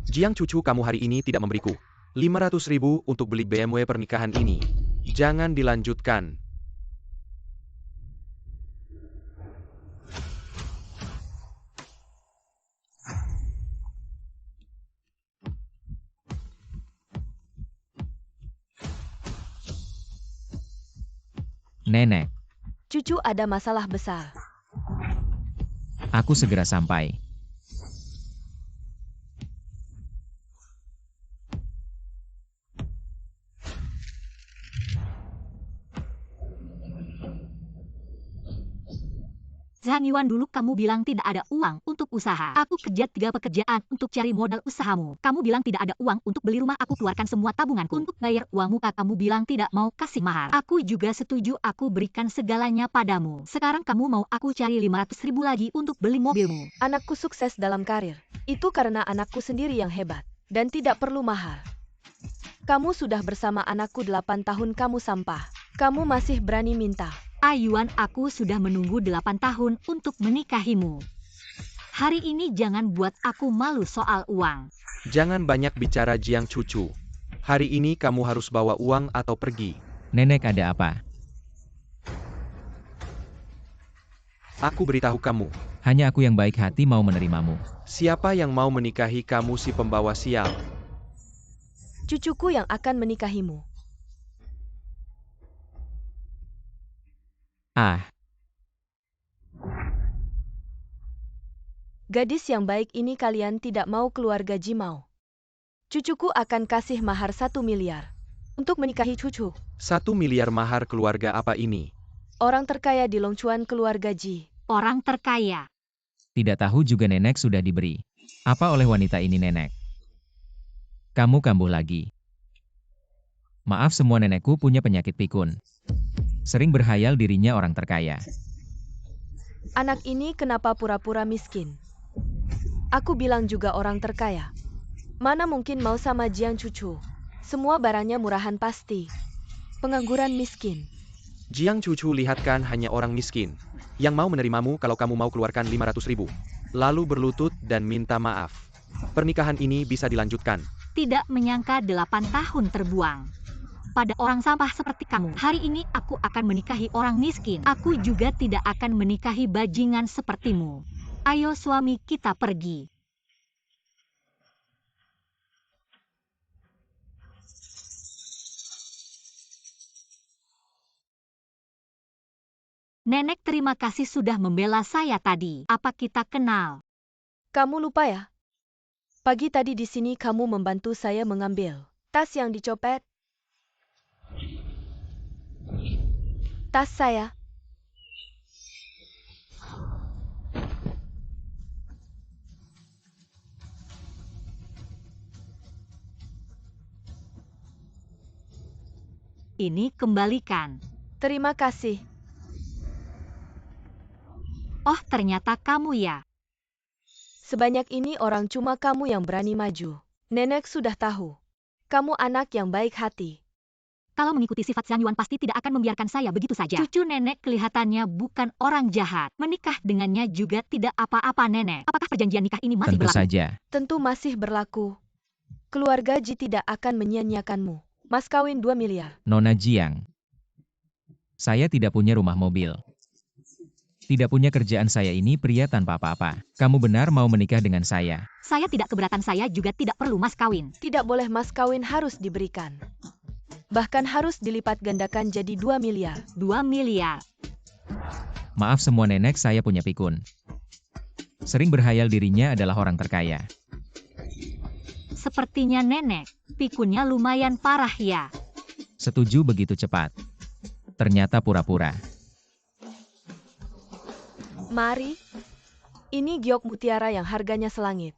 Jiang cucu kamu hari ini tidak memberiku 500.000 untuk beli BMW pernikahan ini. Jangan dilanjutkan. Nenek, Cucu ada masalah besar. aku segera sampai. Zhang Yuan, dulu kamu bilang tidak ada uang untuk usaha. Aku kerja 3 pekerjaan untuk cari modal usahamu. Kamu bilang tidak ada uang untuk beli rumah. Aku keluarkan semua tabunganku untuk bayar uang muka. Kamu bilang tidak mau kasih mahar. Aku juga setuju, aku berikan segalanya padamu. Sekarang kamu mau aku cari 500.000 lagi untuk beli mobilmu. Anakku sukses dalam karir. Itu karena anakku sendiri yang hebat. Dan tidak perlu mahar. Kamu sudah bersama anakku 8 tahun, kamu sampah. Kamu masih berani minta. Yuan, aku sudah menunggu 8 tahun untuk menikahimu. Hari ini jangan buat aku malu soal uang. Jangan banyak bicara Jiang cucu. Hari ini kamu harus bawa uang atau pergi. Nenek, ada apa? Aku beritahu kamu. Hanya aku yang baik hati mau menerimamu. Siapa yang mau menikahi kamu si pembawa sial? Cucuku yang akan menikahimu. Ah, Gadis yang baik ini, kalian tidak mau keluar gaji mau. Cucuku akan kasih mahar 1 miliar. Untuk menikahi cucu. 1 miliar mahar keluarga apa ini? Orang terkaya di Longchuan keluar gaji. Orang terkaya. tidak tahu juga nenek sudah diberi. Apa oleh wanita ini, nenek? Kamu kambuh lagi. Maaf, semua nenekku punya penyakit pikun. Sering berhayal dirinya orang terkaya. Anak ini kenapa pura-pura miskin? Aku bilang juga orang terkaya. Mana mungkin mau sama Jiang cucu? Semua barangnya murahan pasti. Pengangguran miskin. Jiang cucu, lihat kan hanya orang miskin yang mau menerimamu kalau kamu mau keluarkan 500.000. Lalu berlutut dan minta maaf. Pernikahan ini bisa dilanjutkan. Tidak menyangka 8 tahun terbuang pada orang sampah seperti kamu. Hari ini aku akan menikahi orang miskin. Aku juga tidak akan menikahi bajingan sepertimu. Ayo suami, kita pergi. Nenek, terima kasih sudah membela saya tadi. Apa kita kenal? Kamu lupa ya? Pagi tadi di sini kamu membantu saya mengambil tas yang dicopet. Tas saya. Ini kembalikan. Terima kasih. Oh, ternyata kamu ya. Sebanyak ini orang cuma kamu yang berani maju. Nenek sudah tahu. Kamu anak yang baik hati. Kalau mengikuti sifat Zhang Yuan pasti tidak akan membiarkan saya begitu saja. Cucu nenek kelihatannya bukan orang jahat. Menikah dengannya juga tidak apa-apa, nenek. Apakah perjanjian nikah ini masih Tentu berlaku? saja. Tentu masih berlaku. Keluarga Ji tidak akan menyia-nyiakanmu. Mas kawin 2 miliar. Nona Jiang. Saya tidak punya rumah mobil. Tidak punya kerjaan, saya ini pria tanpa apa-apa. Kamu benar mau menikah dengan saya? Saya tidak keberatan, saya juga tidak perlu mas kawin. Tidak boleh mas kawin, harus diberikan. Bahkan harus dilipat gandakan jadi 2 miliar. 2 miliar. Maaf semua nenek, saya punya pikun. Sering berhayal dirinya adalah orang terkaya. Sepertinya nenek, pikunnya lumayan parah ya. Setuju begitu cepat. Ternyata pura-pura. Mari. Ini giok mutiara yang harganya selangit.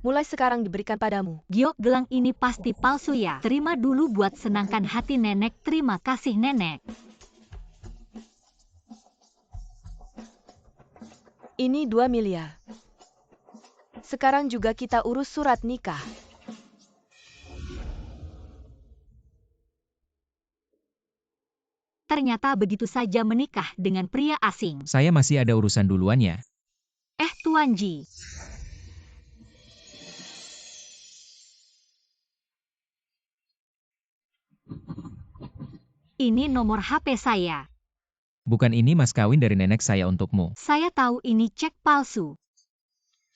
Mulai sekarang diberikan padamu. Giok gelang ini pasti palsu ya. Terima dulu buat senangkan hati nenek. Terima kasih nenek. Ini 2 miliar. Sekarang juga kita urus surat nikah. Ternyata begitu saja menikah dengan pria asing. Saya masih ada urusan duluan ya. Tuan Ji. Ini nomor HP saya. Bukan ini mas kawin dari nenek saya untukmu. Saya tahu ini cek palsu.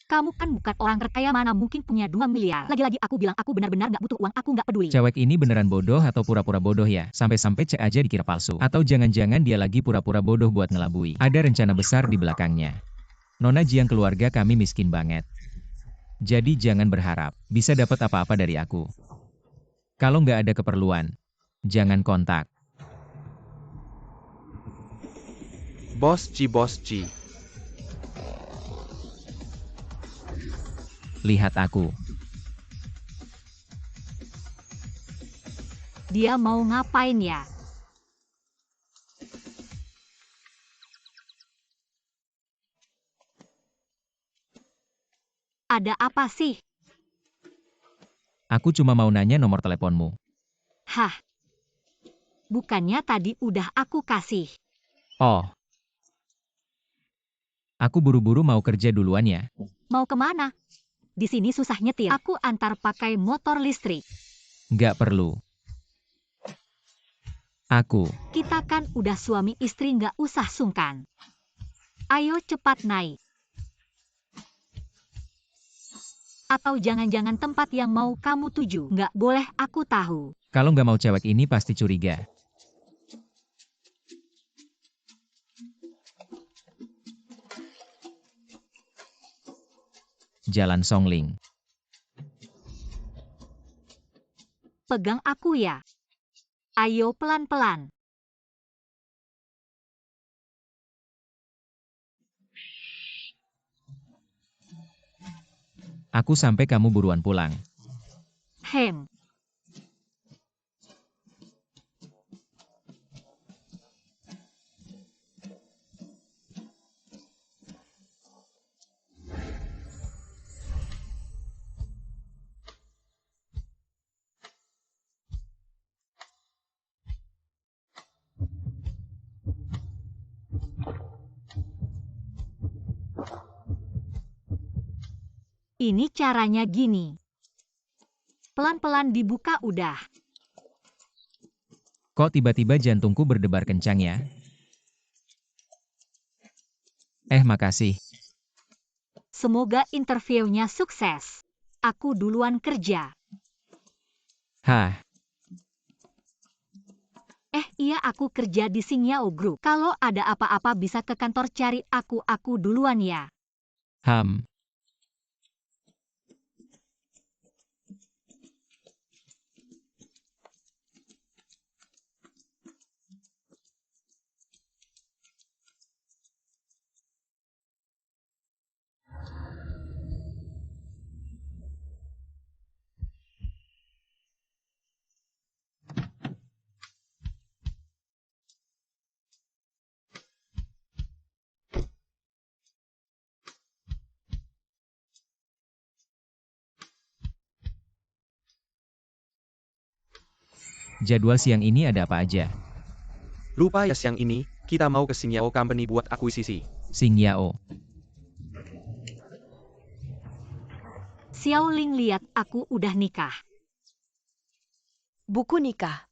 Kamu kan bukan orang terkaya, mana mungkin punya 2 miliar. Lagi-lagi aku bilang aku benar-benar nggak butuh uang, aku nggak peduli. Cewek ini beneran bodoh atau pura-pura bodoh ya? Sampai-sampai cek aja dikira palsu. Atau jangan-jangan dia lagi pura-pura bodoh buat ngelabui. Ada rencana besar di belakangnya. Nona Jiang, keluarga kami miskin banget. Jadi jangan berharap bisa dapat apa-apa dari aku. Kalau nggak ada keperluan, jangan kontak. Bos Ji. Lihat aku. Dia mau ngapain ya? Ada apa sih? Aku cuma mau nanya nomor teleponmu. Hah? Bukannya tadi udah aku kasih. Oh. Aku buru-buru mau kerja duluan ya. Mau kemana? Di sini susah nyetir. Aku antar pakai motor listrik. Nggak perlu. Kita kan udah suami istri, nggak usah sungkan. Ayo cepat naik. Atau jangan-jangan tempat yang mau kamu tuju nggak boleh aku tahu. Kalau nggak mau cewek ini pasti curiga. Jalan Songling. Pegang aku ya. Ayo pelan-pelan. Aku sampai kamu buruan pulang. Hem. Ini caranya gini. Pelan-pelan dibuka udah. Kok tiba-tiba jantungku berdebar kencang ya? Makasih. Semoga interviewnya sukses. Aku duluan kerja. Hah, Iya, aku kerja di Xingyao Group. Kalau ada apa-apa bisa ke kantor cari aku duluan ya. jadwal siang ini ada apa aja? Lupa ya, siang ini, kita mau ke Xingyao Company buat akuisisi. Xingyao. Xiaoling, lihat aku udah nikah. Buku nikah.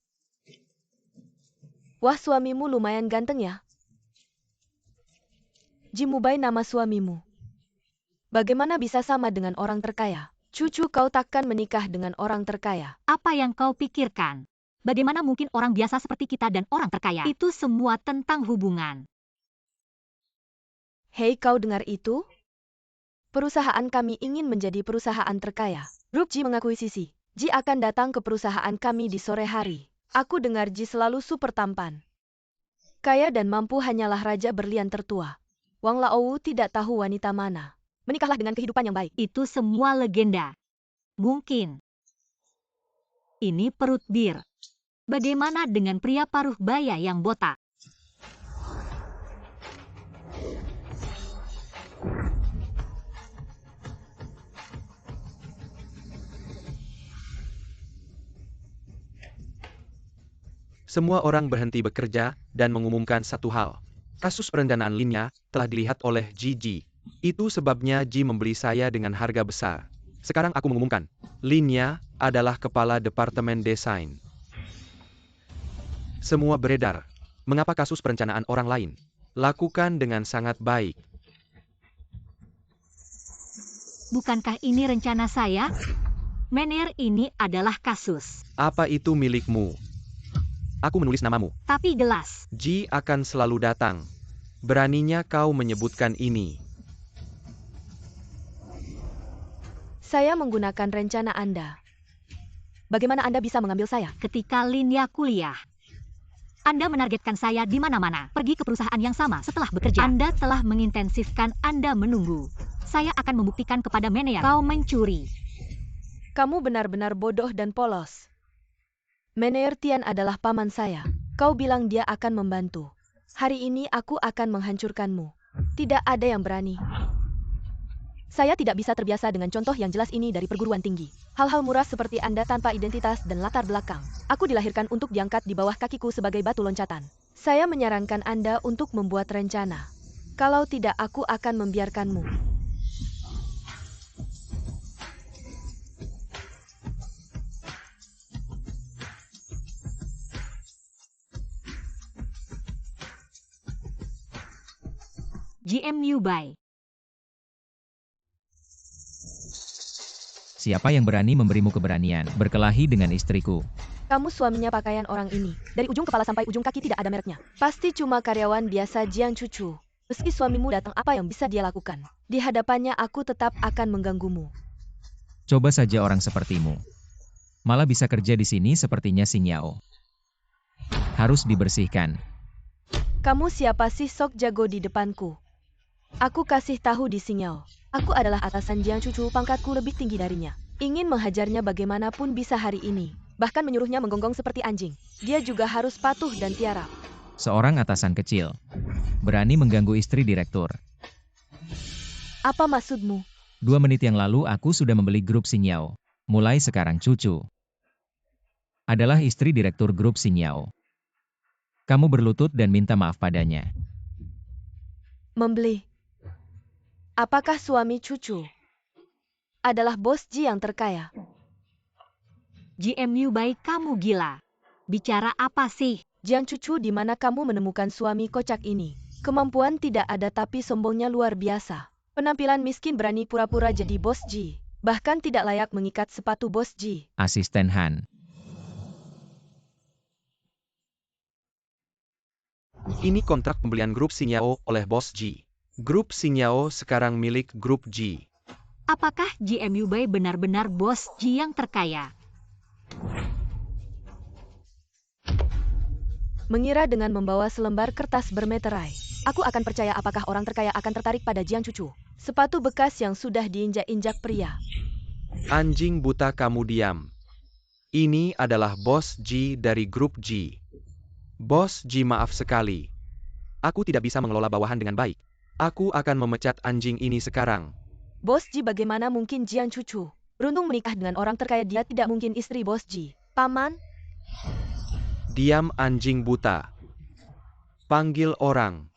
Wah, suamimu lumayan ganteng ya. Jimubai nama suamimu. Bagaimana bisa sama dengan orang terkaya? Cucu kau takkan menikah dengan orang terkaya. Apa yang kau pikirkan? Bagaimana mungkin orang biasa seperti kita dan orang terkaya? Itu semua tentang hubungan. Hei, kau dengar itu? Perusahaan kami ingin menjadi perusahaan terkaya. Grup Ji mengakuisisi. Ji akan datang ke perusahaan kami di sore hari. Aku dengar Ji selalu super tampan. Kaya dan mampu hanyalah raja berlian tertua. Wang Laowu tidak tahu wanita mana. Menikahlah dengan kehidupan yang baik. Itu semua legenda. Mungkin. Ini perut bir. Bagaimana dengan pria paruh baya yang botak? Semua orang berhenti bekerja dan mengumumkan satu hal. Kasus perendanaan Linnya telah dilihat oleh Ji. Itu sebabnya Ji membeli saya dengan harga besar. Sekarang aku mengumumkan, Linnya adalah kepala departemen desain. Semua beredar. Mengapa kasus perencanaan orang lain? Lakukan dengan sangat baik. Bukankah ini rencana saya? Mener, ini adalah kasus. Apa itu milikmu? Aku menulis namamu. Tapi jelas. Ji akan selalu datang. Beraninya kau menyebutkan ini. Saya menggunakan rencana Anda. Bagaimana Anda bisa mengambil saya? Ketika Linya kuliah, Anda menargetkan saya di mana-mana. Pergi ke perusahaan yang sama setelah bekerja. Anda telah mengintensifkan, Anda menunggu. Saya akan membuktikan kepada Mener kau mencuri. Kamu benar-benar bodoh dan polos. Mener Tian adalah paman saya. Kau bilang dia akan membantu. Hari ini aku akan menghancurkanmu. Tidak ada yang berani. Saya tidak bisa terbiasa dengan contoh yang jelas ini dari perguruan tinggi. Hal-hal murah seperti Anda tanpa identitas dan latar belakang. Aku dilahirkan untuk diangkat di bawah kakiku sebagai batu loncatan. Saya menyarankan Anda untuk membuat rencana. Kalau tidak, aku akan membiarkanmu. GM Yubai. Siapa yang berani memberimu keberanian berkelahi dengan istriku? Kamu suaminya pakaian orang ini. Dari ujung kepala sampai ujung kaki tidak ada mereknya. Pasti cuma karyawan biasa Jiang Cucu. Meski suamimu datang, apa yang bisa dia lakukan? Di hadapannya aku tetap akan mengganggumu. Coba saja orang sepertimu. Malah bisa kerja di sini sepertinya Xing Yao. Harus dibersihkan. Kamu siapa sih sok jago di depanku? Aku kasih tahu di Xing Yao. Aku adalah atasan Jiang Cucu, pangkatku lebih tinggi darinya. Ingin menghajarnya bagaimanapun bisa hari ini. Bahkan menyuruhnya menggonggong seperti anjing. Dia juga harus patuh dan tiarap. Seorang atasan kecil. Berani mengganggu istri direktur. Apa maksudmu? 2 menit yang lalu aku sudah membeli grup Xing Yao. Mulai sekarang Cucu adalah istri direktur grup Xing Yao. Kamu berlutut dan minta maaf padanya. Membeli. Apakah suami Cucu adalah bos Ji yang terkaya? GM Yubai, kamu gila. Bicara apa sih? Jiang Cucu, di mana kamu menemukan suami kocak ini? Kemampuan tidak ada tapi sombongnya luar biasa. Penampilan miskin, berani pura-pura jadi bos Ji. Bahkan tidak layak mengikat sepatu bos Ji. Asisten Han. Ini kontrak pembelian grup Xing Yao oleh bos Ji. Grup Xing Yao sekarang milik grup Ji. Apakah GM Yubai benar-benar bos Ji yang terkaya? Mengira dengan membawa selembar kertas bermeterai, aku akan percaya apakah orang terkaya akan tertarik pada Jiang Cucu. Sepatu bekas yang sudah diinjak-injak pria. Anjing buta, kamu diam. Ini adalah bos Ji dari grup Ji. Bos Ji, maaf sekali. Aku tidak bisa mengelola bawahan dengan baik. Aku akan memecat anjing ini sekarang. Bos Ji, bagaimana mungkin Jiang Cucu beruntung menikah dengan orang terkaya? Dia tidak mungkin istri bos Ji. Paman? Diam, anjing buta. Panggil orang.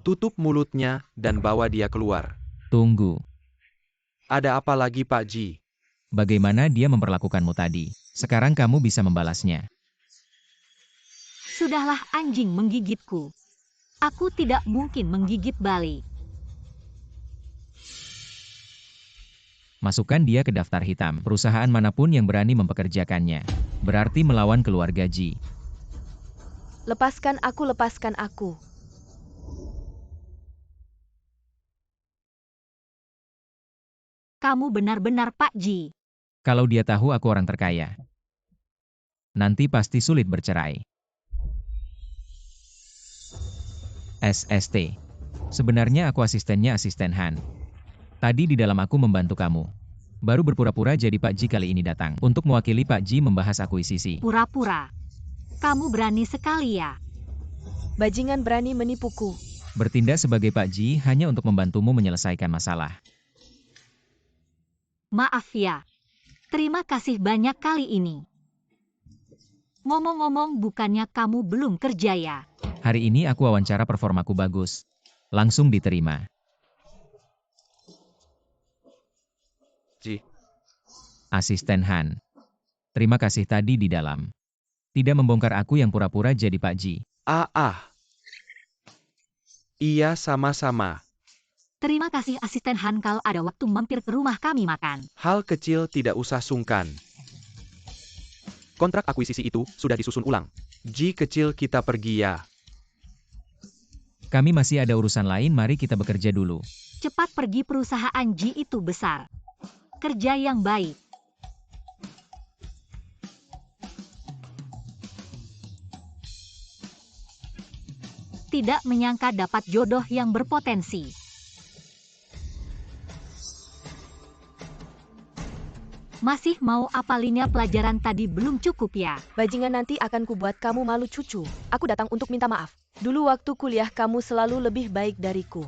Tutup mulutnya dan bawa dia keluar. Tunggu. Ada apa lagi, Pak Ji? Bagaimana dia memperlakukanmu tadi? Sekarang kamu bisa membalasnya. Sudahlah, anjing menggigitku. Aku tidak mungkin menggigit balik. Masukkan dia ke daftar hitam. Perusahaan manapun yang berani mempekerjakannya berarti melawan keluarga Ji. Lepaskan aku, lepaskan aku. Kamu benar-benar Pak Ji. Kalau dia tahu aku orang terkaya, nanti pasti sulit bercerai. SST. Sebenarnya aku asistennya asisten Han. Tadi di dalam aku membantu kamu. Baru berpura-pura jadi Pak Ji kali ini datang untuk mewakili Pak Ji membahas akuisisi. Pura-pura. Kamu berani sekali ya. Bajingan berani menipuku. Bertindak sebagai Pak Ji hanya untuk membantumu menyelesaikan masalah. Maaf ya. Terima kasih banyak kali ini. Ngomong-ngomong, bukannya kamu belum kerja ya? Hari ini aku wawancara, performaku bagus. Langsung diterima. Ji. Asisten Han. Terima kasih tadi di dalam. Tidak membongkar aku yang pura-pura jadi Pak Ji. Iya, sama-sama. Terima kasih asisten Han kalau ada waktu mampir ke rumah kami makan. Hal kecil tidak usah sungkan. Kontrak akuisisi itu sudah disusun ulang. Ji kecil, kita pergi ya. Kami masih ada urusan lain, mari kita bekerja dulu. Cepat pergi, perusahaan Ji itu besar. Kerja yang baik. Tidak menyangka dapat jodoh yang berpotensi. Masih mau apalinnya pelajaran tadi belum cukup ya? Bajingan, nanti akan kubuat kamu malu cucu. Aku datang untuk minta maaf. Dulu waktu kuliah kamu selalu lebih baik dariku.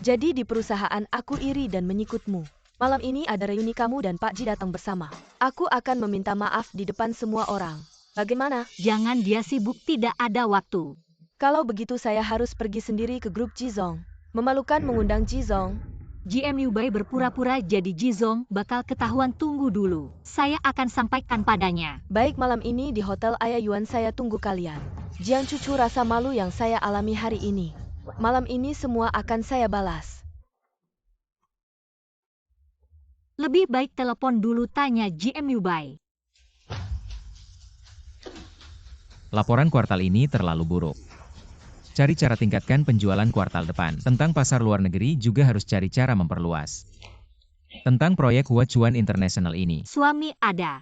Jadi di perusahaan aku iri dan menyikutmu. Malam ini ada reuni kamu dan Pak Ji datang bersama. Aku akan meminta maaf di depan semua orang. Bagaimana? Jangan, dia sibuk, tidak ada waktu. Kalau begitu saya harus pergi sendiri ke grup Jizong. Memalukan mengundang Jizong. GM Liu Bai berpura-pura jadi Jizong, bakal ketahuan, tunggu dulu. Saya akan sampaikan padanya. Baik, malam ini di Hotel Ayah Yuan saya tunggu kalian. Jiang cucu, rasa malu yang saya alami hari ini. Malam ini semua akan saya balas. Lebih baik telepon dulu, tanya GM Liu Bai. Laporan kuartal ini terlalu buruk. Cari cara tingkatkan penjualan kuartal depan. Tentang pasar luar negeri juga harus cari cara memperluas. Tentang proyek Huachuan International ini. Suami, ada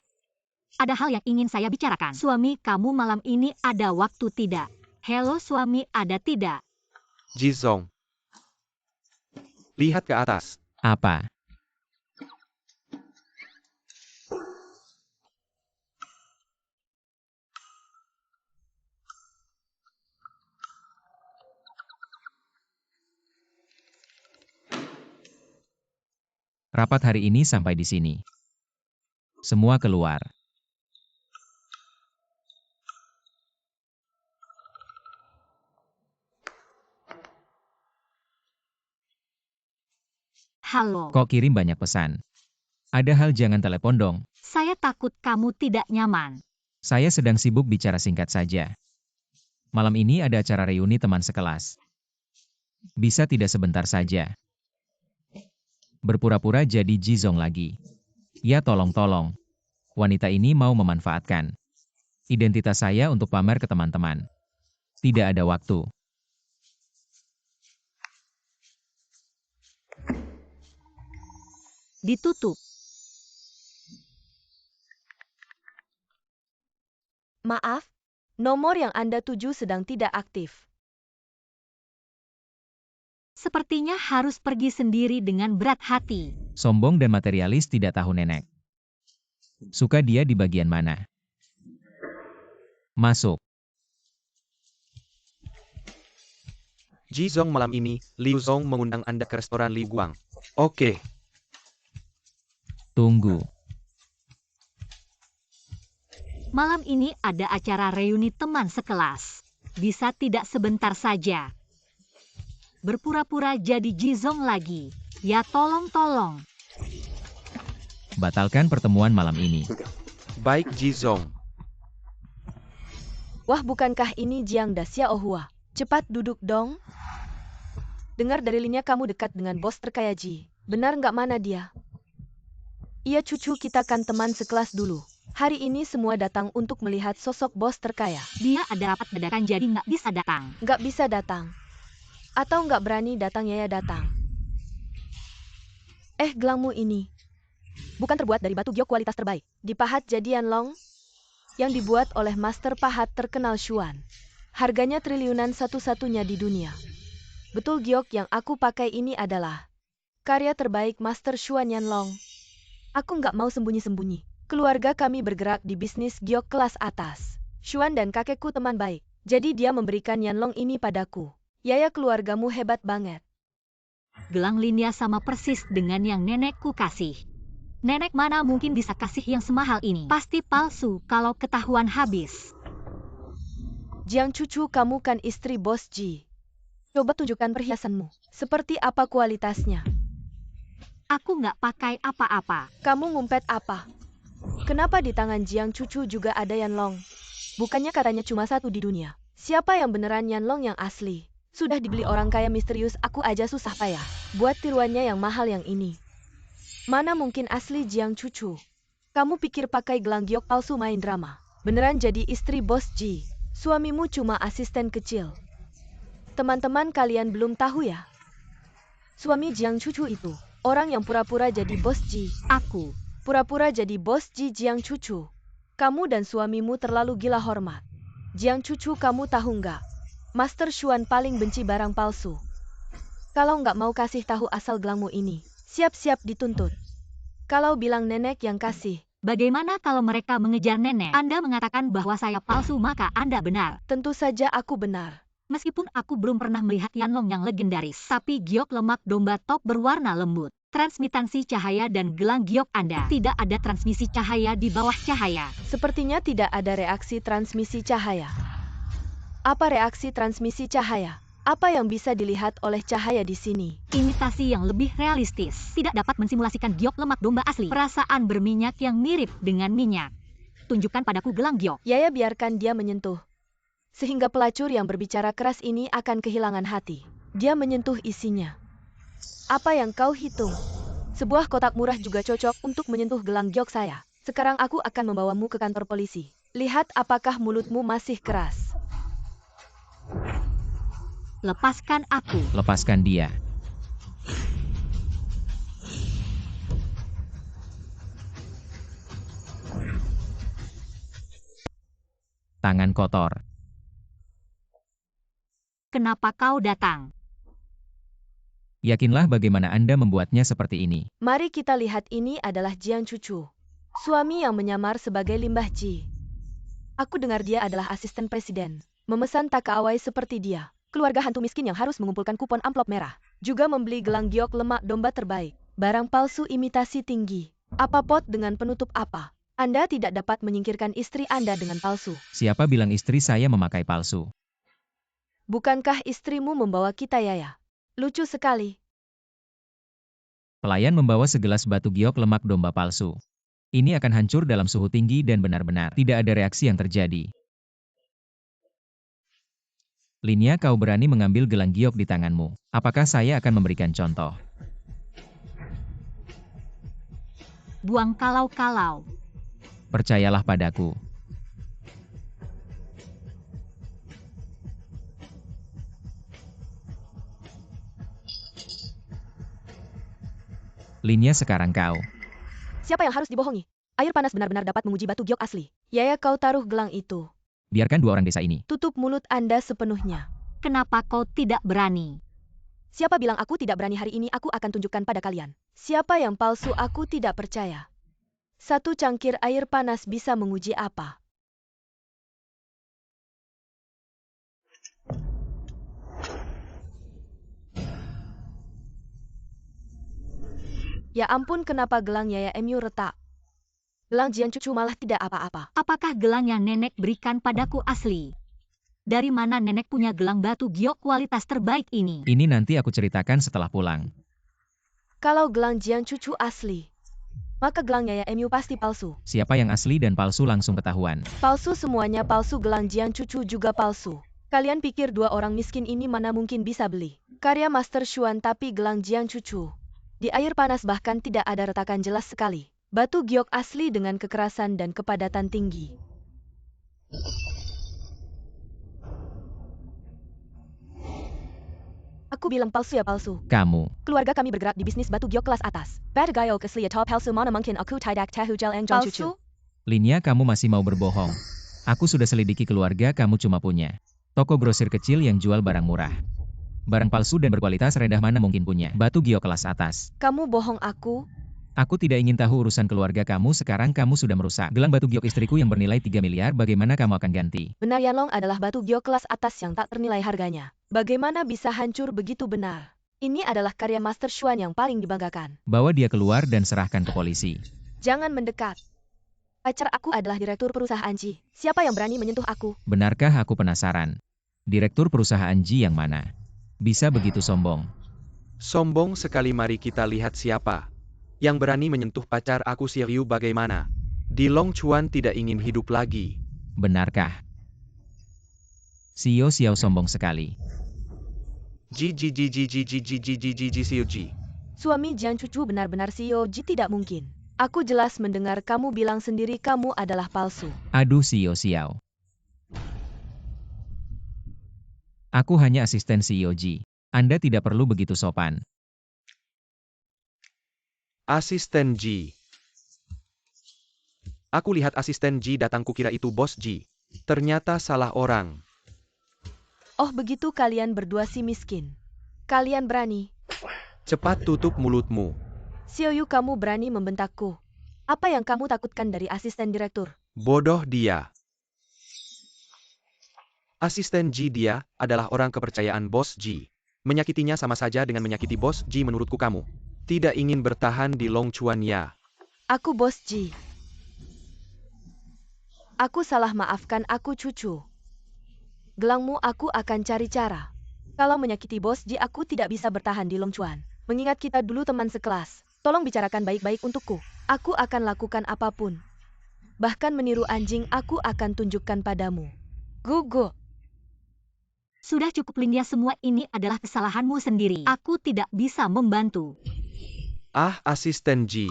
hal yang ingin saya bicarakan. Suami, kamu malam ini ada waktu tidak? Halo suami, ada tidak? Jizong. Lihat ke atas. Apa? Rapat hari ini sampai di sini. Semua keluar. Halo. Kok kirim banyak pesan? Ada hal, jangan telepon dong. Saya takut kamu tidak nyaman. Saya sedang sibuk, bicara singkat saja. Malam ini ada acara reuni teman sekelas. Bisa tidak sebentar saja? Berpura-pura jadi Jizong lagi. Ya tolong. Wanita ini mau memanfaatkan identitas saya untuk pamer ke teman-teman. Tidak ada waktu. Ditutup. Maaf, nomor yang Anda tuju sedang tidak aktif. Sepertinya harus pergi sendiri dengan berat hati. Sombong dan materialis, tidak tahu nenek. Suka dia di bagian mana? Masuk. Jizong, malam ini, Liu Zong mengundang Anda ke restoran Li Guang. Oke. Tunggu. Malam ini ada acara reuni teman sekelas. Bisa tidak sebentar saja? Berpura-pura jadi Jizong lagi. Ya tolong. Batalkan pertemuan malam ini. Baik Jizong. Wah, bukankah ini Jiang Da Xiaohua? Cepat duduk dong. Dengar dari Linya kamu dekat dengan bos terkaya Ji. Benar nggak, mana dia? Iya cucu, kita kan teman sekelas dulu. Hari ini semua datang untuk melihat sosok bos terkaya. Dia ada rapat dadakan jadi nggak bisa datang. Nggak bisa datang. Atau nggak berani datang, ya datang. Gelangmu ini bukan terbuat dari batu giok kualitas terbaik. Dipahat jadi Yanlong yang dibuat oleh master pahat terkenal Xuan. Harganya triliunan, satu-satunya di dunia. Betul, giok yang aku pakai ini adalah karya terbaik master Xuan Yanlong. Aku nggak mau sembunyi-sembunyi. Keluarga kami bergerak di bisnis giok kelas atas. Xuan dan kakekku teman baik. Jadi dia memberikan Yanlong ini padaku. Yaya, keluargamu hebat banget. Gelang Linya sama persis dengan yang nenekku kasih. Nenek mana mungkin bisa kasih yang semahal ini? Pasti palsu kalau ketahuan habis. Jiang cucu, kamu kan istri bos Ji. Coba tunjukkan perhiasanmu. Seperti apa kualitasnya? Aku nggak pakai apa-apa. Kamu ngumpet apa? Kenapa di tangan Jiang cucu juga ada Yanlong? Bukannya katanya cuma satu di dunia. Siapa yang beneran Yanlong yang asli? Sudah dibeli orang kaya misterius, aku aja susah payah buat tiruannya yang mahal yang ini. Mana mungkin asli Jiang Cucu? Kamu pikir pakai gelang giok palsu main drama? Beneran jadi istri bos Ji. Suamimu cuma asisten kecil. Teman-teman kalian belum tahu ya? Suami Jiang Cucu itu orang yang pura-pura jadi bos Ji. Aku. Pura-pura jadi bos Ji Jiang Cucu. Kamu dan suamimu terlalu gila hormat. Jiang Cucu, kamu tahu nggak? Master Xuan paling benci barang palsu. Kalau nggak mau kasih tahu asal gelangmu ini, siap-siap dituntut. Kalau bilang nenek yang kasih, Bagaimana kalau mereka mengejar nenek? Anda mengatakan bahwa saya palsu, maka Anda benar. tentu saja aku benar. Meskipun aku belum pernah melihat Yanlong yang legendaris, tapi giok lemak domba top berwarna lembut, transmitansi cahaya dan gelang giok Anda. Tidak ada transmisi cahaya di bawah cahaya. Sepertinya tidak ada reaksi transmisi cahaya. Apa reaksi transmisi cahaya? Apa yang bisa dilihat oleh cahaya di sini? Imitasi yang lebih realistis. Tidak dapat mensimulasikan giok lemak domba asli. Perasaan berminyak yang mirip dengan minyak. Tunjukkan padaku gelang giok. Yaya, biarkan dia menyentuh. Sehingga pelacur yang berbicara keras ini akan kehilangan hati. Dia menyentuh isinya. Apa yang kau hitung? Sebuah kotak murah juga cocok untuk menyentuh gelang giok saya. Sekarang aku akan membawamu ke kantor polisi. Lihat apakah mulutmu masih keras. Lepaskan aku. Lepaskan dia. Tangan kotor. Kenapa kau datang? Yakinlah bagaimana Anda membuatnya seperti ini. Mari kita lihat, ini adalah Jiang Cucu. Suami yang menyamar sebagai limbah Ji. Aku dengar dia adalah asisten presiden. Memesan takawai seperti dia. Keluarga hantu miskin yang harus mengumpulkan kupon amplop merah. Juga membeli gelang giok lemak domba terbaik. Barang palsu imitasi tinggi. Apa pot dengan penutup apa? Anda tidak dapat menyingkirkan istri Anda dengan palsu. Siapa bilang istri saya memakai palsu? Bukankah istrimu membawa kita, Yaya? Lucu sekali. Pelayan membawa segelas batu giok lemak domba palsu. Ini akan hancur dalam suhu tinggi dan benar-benar tidak ada reaksi yang terjadi. Linya, kau berani mengambil gelang giok di tanganmu. Apakah saya akan memberikan contoh? Buang kalau-kalau. Percayalah padaku. Linya, sekarang kau. Siapa yang harus dibohongi? Air panas benar-benar dapat menguji batu giok asli. Yaya, kau taruh gelang itu. Biarkan dua orang desa ini. Tutup mulut Anda sepenuhnya. Kenapa kau tidak berani? Siapa bilang aku tidak berani? Hari ini aku akan tunjukkan pada kalian. Siapa yang palsu, aku tidak percaya. Satu cangkir air panas bisa menguji apa? Ya ampun, kenapa gelang Yaya Mu retak? Gelang Jian Cucu malah tidak apa-apa. Apakah gelang yang nenek berikan padaku asli? Dari mana nenek punya gelang batu giok kualitas terbaik ini? Ini nanti aku ceritakan setelah pulang. Kalau gelang Jian Cucu asli, maka gelang Yaya Mu pasti palsu. Siapa yang asli dan palsu langsung ketahuan. Palsu, semuanya palsu. Gelang Jian Cucu juga palsu. Kalian pikir dua orang miskin ini mana mungkin bisa beli? Karya Master Xuan, tapi gelang Jian Cucu. Di air panas bahkan tidak ada retakan, jelas sekali. Batu giok asli dengan kekerasan dan kepadatan tinggi. Aku bilang palsu ya palsu. Kamu. Keluarga kami bergerak di bisnis batu giok kelas atas. Bad gayol asli atau palsu, mana mungkin aku tidak tahu jalan Jian Cucu. Linya, kamu masih mau berbohong. Aku sudah selidiki keluarga kamu cuma punya toko grosir kecil yang jual barang murah. Barang palsu dan berkualitas rendah mana mungkin punya batu giok kelas atas. Kamu bohong aku. Aku tidak ingin tahu urusan keluarga kamu. Sekarang kamu sudah merusak gelang batu giok istriku yang bernilai 3 miliar. Bagaimana kamu akan ganti? Benar, Yanlong adalah batu giok kelas atas yang tak ternilai harganya. Bagaimana bisa hancur begitu? Benar. Ini adalah karya Master Xuan yang paling dibanggakan. Bawa dia keluar dan serahkan ke polisi. Jangan mendekat. Pacar aku adalah direktur perusahaan Ji. Siapa yang berani menyentuh aku? Benarkah? Aku penasaran. Direktur perusahaan Ji yang mana? Bisa begitu sombong? Sombong sekali. Mari kita lihat siapa yang berani menyentuh pacar aku. Xiao Yu bagaimana? Di Long Chuan tidak ingin hidup lagi. benarkah? Xiao Xiao sombong sekali. Ji. Suami Jiang Cucu benar-benar CEO Ji, tidak mungkin. Aku jelas mendengar kamu bilang sendiri kamu adalah palsu. Aduh Xiao Xiao. Aku hanya asisten CEO Ji. Anda tidak perlu begitu sopan. Asisten Ji. Aku lihat asisten Ji datang, kukira itu bos Ji. Ternyata salah orang. Oh begitu kalian berdua si miskin. Kalian berani. Cepat tutup mulutmu. Xiaoyu, kamu berani membentakku. Apa yang kamu takutkan dari asisten direktur? Bodoh dia. Asisten Ji, dia adalah orang kepercayaan bos Ji. Menyakitinya sama saja dengan menyakiti bos Ji menurutku. Kamu tidak ingin bertahan di Long Chuan ya? Aku bos Ji. Aku salah, maafkan aku Cucu. Gelangmu aku akan cari cara. Kalau menyakiti bos Ji aku tidak bisa bertahan di Long Chuan. Mengingat kita dulu teman sekelas. Tolong bicarakan baik-baik untukku. Aku akan lakukan apapun. Bahkan meniru anjing aku akan tunjukkan padamu. Gugu. Sudah cukup Lindia, semua ini adalah kesalahanmu sendiri. Aku tidak bisa membantu. Ah, asisten Ji.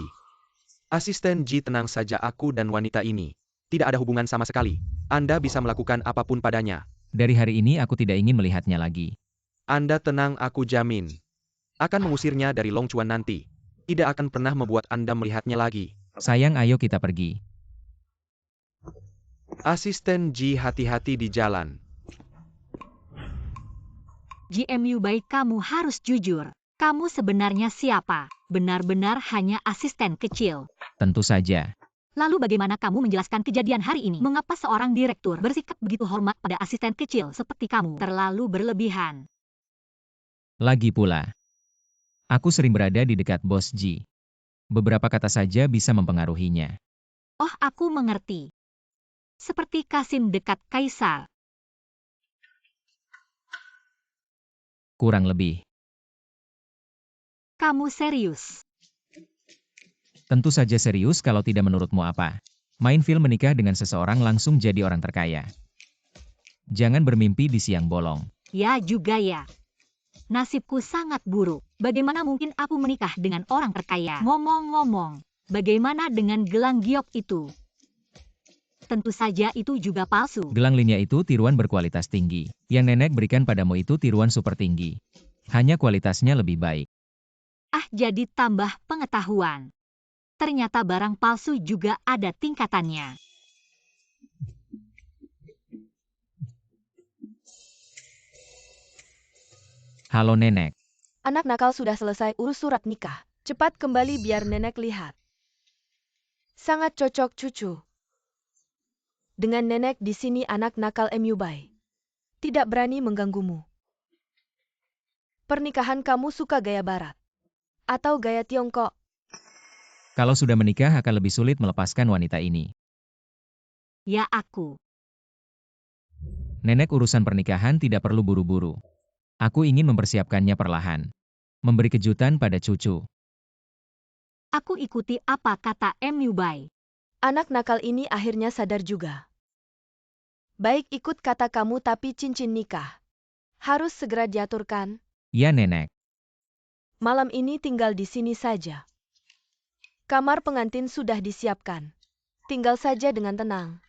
Asisten Ji, tenang saja, aku dan wanita ini tidak ada hubungan sama sekali. Anda bisa melakukan apapun padanya. Dari hari ini aku tidak ingin melihatnya lagi. Anda tenang, aku jamin. Akan mengusirnya dari Long Chuan nanti. Tidak akan pernah membuat Anda melihatnya lagi. Sayang, ayo kita pergi. Asisten Ji, hati-hati di jalan. GMU baik, kamu harus jujur. Kamu sebenarnya siapa? Benar-benar hanya asisten kecil. Tentu saja. Lalu bagaimana kamu menjelaskan kejadian hari ini? Mengapa seorang direktur bersikap begitu hormat pada asisten kecil seperti kamu? Terlalu berlebihan. Lagi pula, aku sering berada di dekat bos Ji. Beberapa kata saja bisa mempengaruhinya. Oh, aku mengerti. Seperti Kasim dekat Kaisar. Kurang lebih. Kamu serius? Tentu saja serius, kalau tidak menurutmu apa? Main film menikah dengan seseorang langsung jadi orang terkaya. Jangan bermimpi di siang bolong. Ya juga ya. Nasibku sangat buruk. Bagaimana mungkin aku menikah dengan orang terkaya? Ngomong-ngomong, bagaimana dengan gelang giok itu? Tentu saja itu juga palsu. Gelang Linya itu tiruan berkualitas tinggi. Yang nenek berikan padamu itu tiruan super tinggi. Hanya kualitasnya lebih baik. Ah, jadi tambah pengetahuan. Ternyata barang palsu juga ada tingkatannya. Halo nenek. Anak nakal sudah selesai urus surat nikah. Cepat kembali biar nenek lihat. Sangat cocok Cucu. Dengan nenek di sini anak nakal MU Bai. Tidak berani mengganggumu. Pernikahan kamu suka gaya barat? Atau gaya Tiongkok? Kalau sudah menikah akan lebih sulit melepaskan wanita ini. Ya aku. Nenek, urusan pernikahan tidak perlu buru-buru. Aku ingin mempersiapkannya perlahan. Memberi kejutan pada cucu. Aku ikuti apa kata MU Bai. Anak nakal ini akhirnya sadar juga. Baik, ikut kata kamu, tapi cincin nikah harus segera diaturkan. Ya nenek. Malam ini tinggal di sini saja. Kamar pengantin sudah disiapkan. Tinggal saja dengan tenang.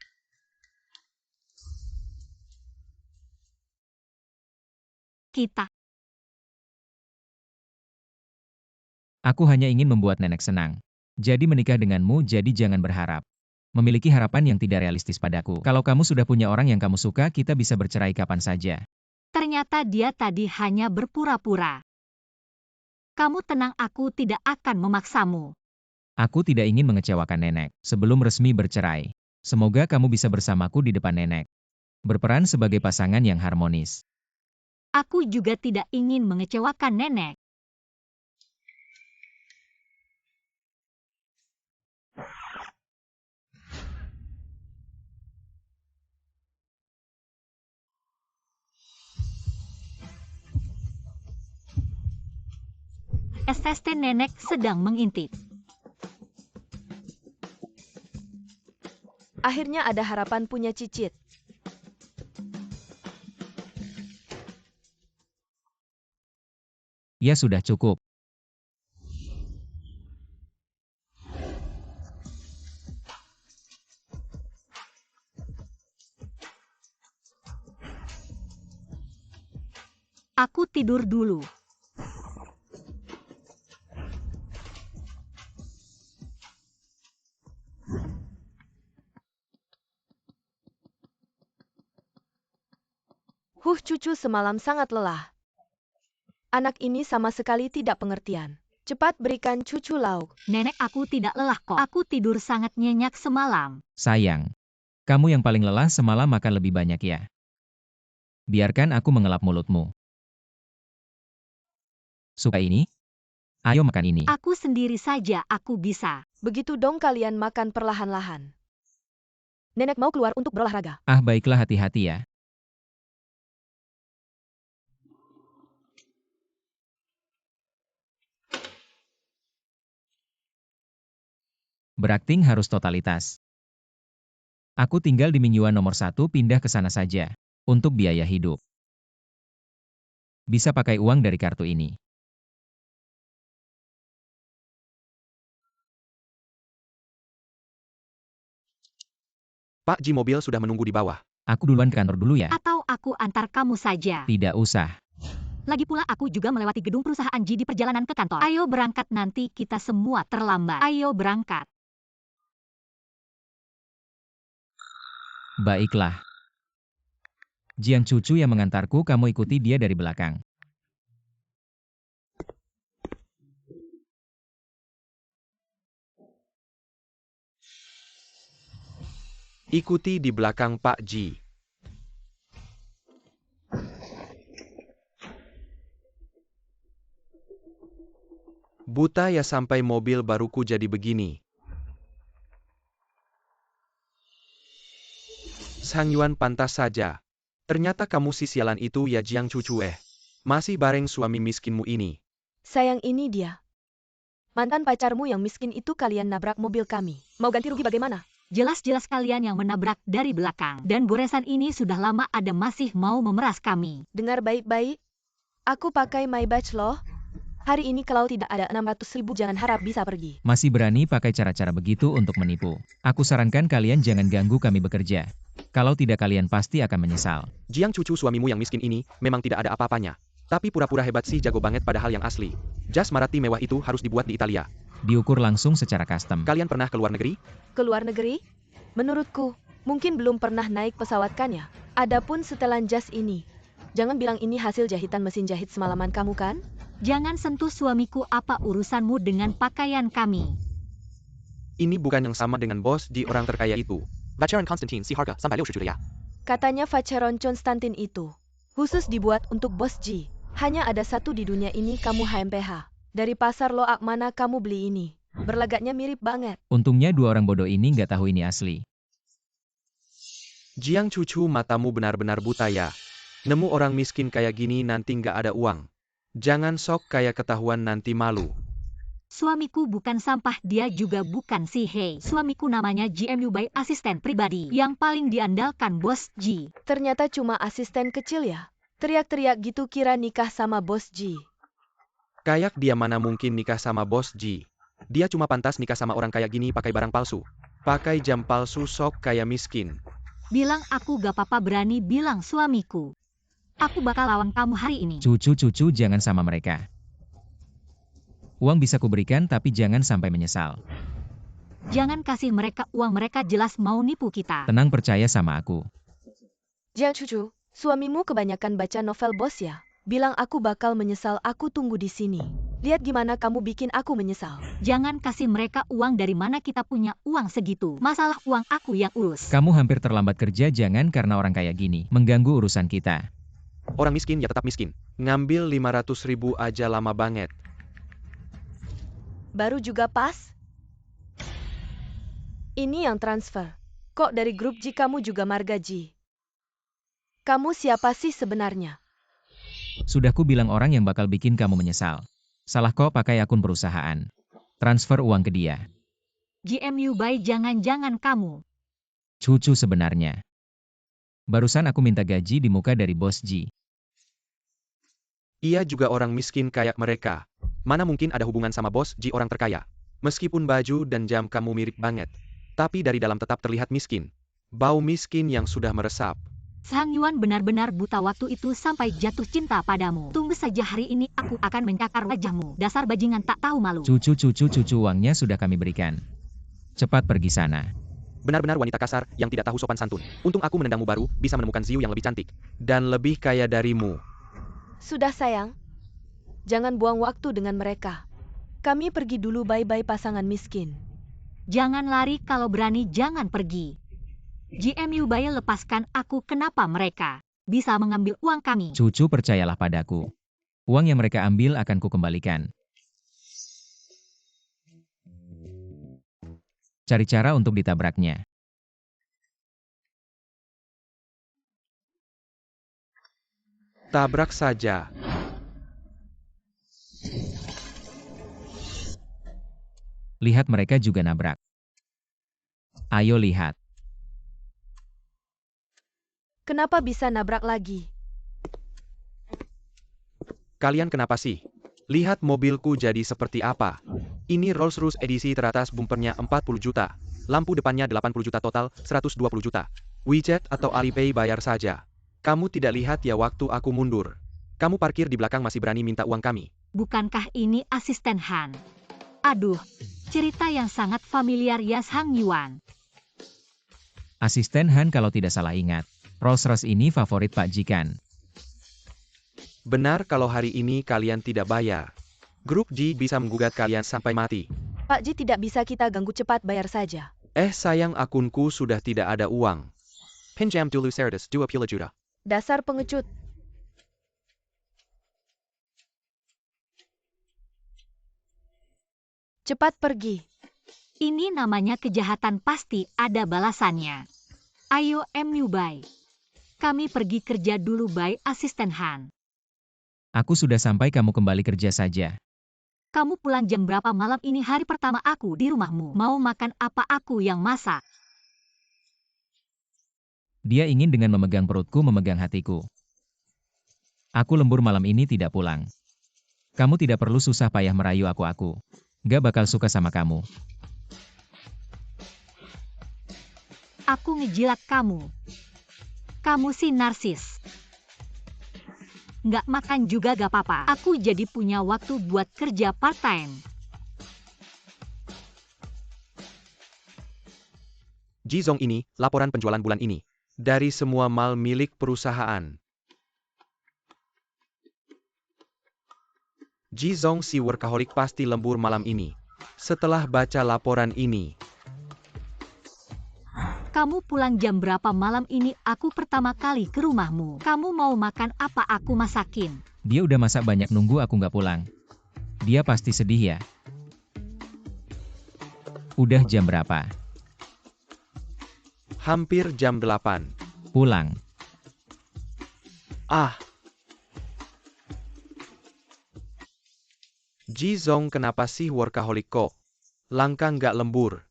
Kita. Aku hanya ingin membuat nenek senang. Jadi menikah denganmu, jadi jangan berharap. Memiliki harapan yang tidak realistis padaku. Kalau kamu sudah punya orang yang kamu suka, kita bisa bercerai kapan saja. Ternyata dia tadi hanya berpura-pura. Kamu tenang, aku tidak akan memaksamu. Aku tidak ingin mengecewakan nenek sebelum resmi bercerai. Semoga kamu bisa bersamaku di depan nenek. Berperan sebagai pasangan yang harmonis. Aku juga tidak ingin mengecewakan nenek. Asisten nenek sedang mengintip. Akhirnya ada harapan punya cicit. Ya sudah cukup. Aku tidur dulu. Cucu semalam sangat lelah. Anak ini sama sekali tidak pengertian. Cepat berikan cucu lauk. Nenek, aku tidak lelah kok. Aku tidur sangat nyenyak semalam. Sayang. Kamu yang paling lelah semalam makan lebih banyak ya. Biarkan aku mengelap mulutmu. Suka ini? Ayo makan ini. Aku sendiri saja, aku bisa. Begitu dong kalian makan perlahan-lahan. Nenek mau keluar untuk berolahraga. Ah, baiklah, hati-hati ya. Berakting harus totalitas. Aku tinggal di Mingyuan nomor 1, pindah ke sana saja. Untuk biaya hidup. Bisa pakai uang dari kartu ini. Pak Ji, mobil sudah menunggu di bawah. Aku duluan ke kantor dulu ya. Atau aku antar kamu saja. Tidak usah. Lagi pula aku juga melewati gedung perusahaan Ji di perjalanan ke kantor. Ayo berangkat, nanti kita semua terlambat. Ayo berangkat. Baiklah. Jiang Cucu yang mengantarku, kamu ikuti dia dari belakang. Ikuti di belakang Pak Ji. Buta ya sampai mobil baruku jadi begini. Sang Yuan pantas saja. Ternyata kamu si sialan itu ya Jiang Cucu Masih bareng suami miskinmu ini. Sayang, ini dia. Mantan pacarmu yang miskin itu kalian nabrak mobil kami. Mau ganti rugi bagaimana? Jelas-jelas kalian yang menabrak dari belakang. Dan goresan ini sudah lama ada masih mau memeras kami. Dengar baik-baik. Aku pakai my badge loh. Hari ini kalau tidak ada 600.000 jangan harap bisa pergi. Masih berani pakai cara-cara begitu untuk menipu. Aku sarankan kalian jangan ganggu kami bekerja. Kalau tidak kalian pasti akan menyesal. Jiang Cucu, suamimu yang miskin ini memang tidak ada apa-apanya. Tapi pura-pura hebat sih, jago banget padahal yang asli. Jas Maratti mewah itu harus dibuat di Italia. Diukur langsung secara custom. Kalian pernah ke luar negeri? Ke luar negeri? Menurutku, mungkin belum pernah naik pesawat kan ya? Adapun setelan jas ini, jangan bilang ini hasil jahitan mesin jahit semalaman kamu kan? Jangan sentuh suamiku, apa urusanmu dengan pakaian kami? Ini bukan yang sama dengan bos di orang terkaya itu. Vacheron Constantine si harga sampai 60 juta ya. Katanya Vacheron Constantine itu khusus dibuat untuk bos Ji. Hanya ada satu di dunia ini, kamu HMPH. Dari pasar loak mana kamu beli ini? Berlagaknya mirip banget. Untungnya dua orang bodoh ini nggak tahu ini asli. Jiang Cucu, matamu benar-benar buta ya. Nemu orang miskin kayak gini nanti nggak ada uang. Jangan sok kayak ketahuan nanti malu. Suamiku bukan sampah, dia juga bukan si Hei. Suamiku namanya GMU Bai, asisten pribadi yang paling diandalkan bos Ji. Ternyata cuma asisten kecil ya. Teriak-teriak gitu kira nikah sama bos Ji. Kayak dia mana mungkin nikah sama bos Ji. Dia cuma pantas nikah sama orang kayak gini pakai barang palsu. Pakai jam palsu, sok kayak miskin. Bilang aku gak apa-apa, berani bilang suamiku. Aku bakal lawan kamu hari ini. Cucu-cucu jangan sama mereka. Uang bisa kuberikan tapi jangan sampai menyesal. Jangan kasih mereka uang, mereka jelas mau nipu kita. Tenang, percaya sama aku. Jiang Cucu, suamimu kebanyakan baca novel bos ya? Bilang aku bakal menyesal, aku tunggu di sini. Lihat gimana kamu bikin aku menyesal. Jangan kasih mereka uang, dari mana kita punya uang segitu? Masalah uang aku yang urus. Kamu hampir terlambat kerja, jangan karena orang kayak gini mengganggu urusan kita. Orang miskin ya tetap miskin. Ngambil 500.000 aja lama banget. Baru juga pas. Ini yang transfer. Kok dari grup Ji kamu juga marga Ji? Kamu siapa sih sebenarnya? Sudah ku bilang orang yang bakal bikin kamu menyesal. Salah kok pakai akun perusahaan. Transfer uang ke dia. GMU Bai, jangan-jangan kamu Cucu sebenarnya. Barusan aku minta gaji di muka dari bos Ji. Ia juga orang miskin kayak mereka. Mana mungkin ada hubungan sama bos Ji orang terkaya. Meskipun baju dan jam kamu mirip banget. Tapi dari dalam tetap terlihat miskin. Bau miskin yang sudah meresap. Sang Yuan benar-benar buta waktu itu sampai jatuh cinta padamu. Tunggu saja hari ini aku akan mencakar wajahmu. Dasar bajingan tak tahu malu. Cucu uangnya sudah kami berikan. Cepat pergi sana. Benar-benar wanita kasar yang tidak tahu sopan santun. Untung aku menendangmu baru bisa menemukan Ziu yang lebih cantik. Dan lebih kaya darimu. Sudah sayang. Jangan buang waktu dengan mereka. Kami pergi dulu bye-bye pasangan miskin. Jangan lari kalau berani jangan pergi. GMU Bayi lepaskan aku kenapa mereka bisa mengambil uang kami. Cucu percayalah padaku. Uang yang mereka ambil akan kukembalikan. Cari cara untuk ditabraknya. Tabrak saja. Lihat mereka juga nabrak. Ayo lihat. Kenapa bisa nabrak lagi? Kalian kenapa sih? Lihat mobilku jadi seperti apa. Ini Rolls-Royce edisi teratas, bumpernya 40 juta. Lampu depannya 80 juta, total 120 juta. WeChat atau Alipay bayar saja. Kamu tidak lihat ya waktu aku mundur. Kamu parkir di belakang masih berani minta uang kami. Bukankah ini asisten Han? Aduh, cerita yang sangat familiar ya Sang Yuan. Asisten Han kalau tidak salah ingat. Rolls-Royce ini favorit Pak Jikan. Benar kalau hari ini kalian tidak bayar. Grup G bisa menggugat kalian sampai mati. Pak Ji tidak bisa kita ganggu, cepat bayar saja. Sayang akunku sudah tidak ada uang. Pinjam dulu 120 juta. Dasar pengecut. Cepat pergi. Ini namanya kejahatan, pasti ada balasannya. Ayo MU Bai. Kami pergi kerja dulu Bai, asisten Han. Aku sudah sampai, kamu kembali kerja saja. Kamu pulang jam berapa malam ini? Hari pertama aku di rumahmu. Mau makan apa aku yang masak? Dia ingin dengan memegang perutku memegang hatiku. Aku lembur malam ini tidak pulang. Kamu tidak perlu susah payah merayu aku. Gak bakal suka sama kamu. Aku ngejilat kamu. Kamu si narsis. Nggak makan juga gak apa-apa. Aku jadi punya waktu buat kerja part-time. Jizong ini, laporan penjualan bulan ini. Dari semua mal milik perusahaan. Jizong si workaholic pasti lembur malam ini. Setelah baca laporan ini. Kamu pulang jam berapa malam ini? Aku pertama kali ke rumahmu. Kamu mau makan apa aku masakin? Dia udah masak banyak, nunggu aku nggak pulang. Dia pasti sedih ya. Udah jam berapa? Hampir jam 8. Pulang. Jizong kenapa sih workaholic kok? Langkah nggak lembur.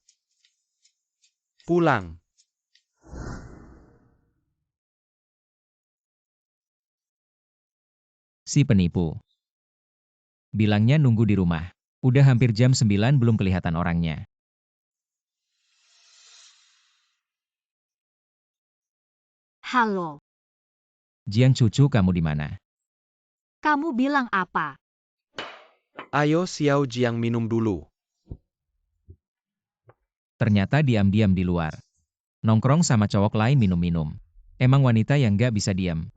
Pulang. Si penipu. Bilangnya nunggu di rumah. Udah hampir jam 9 belum kelihatan orangnya. Halo. Jiang cucu, kamu di mana? Kamu bilang apa? Ayo Xiao Jiang minum dulu. Ternyata diam-diam di luar. Nongkrong sama cowok lain minum-minum. Emang wanita yang gak bisa diam.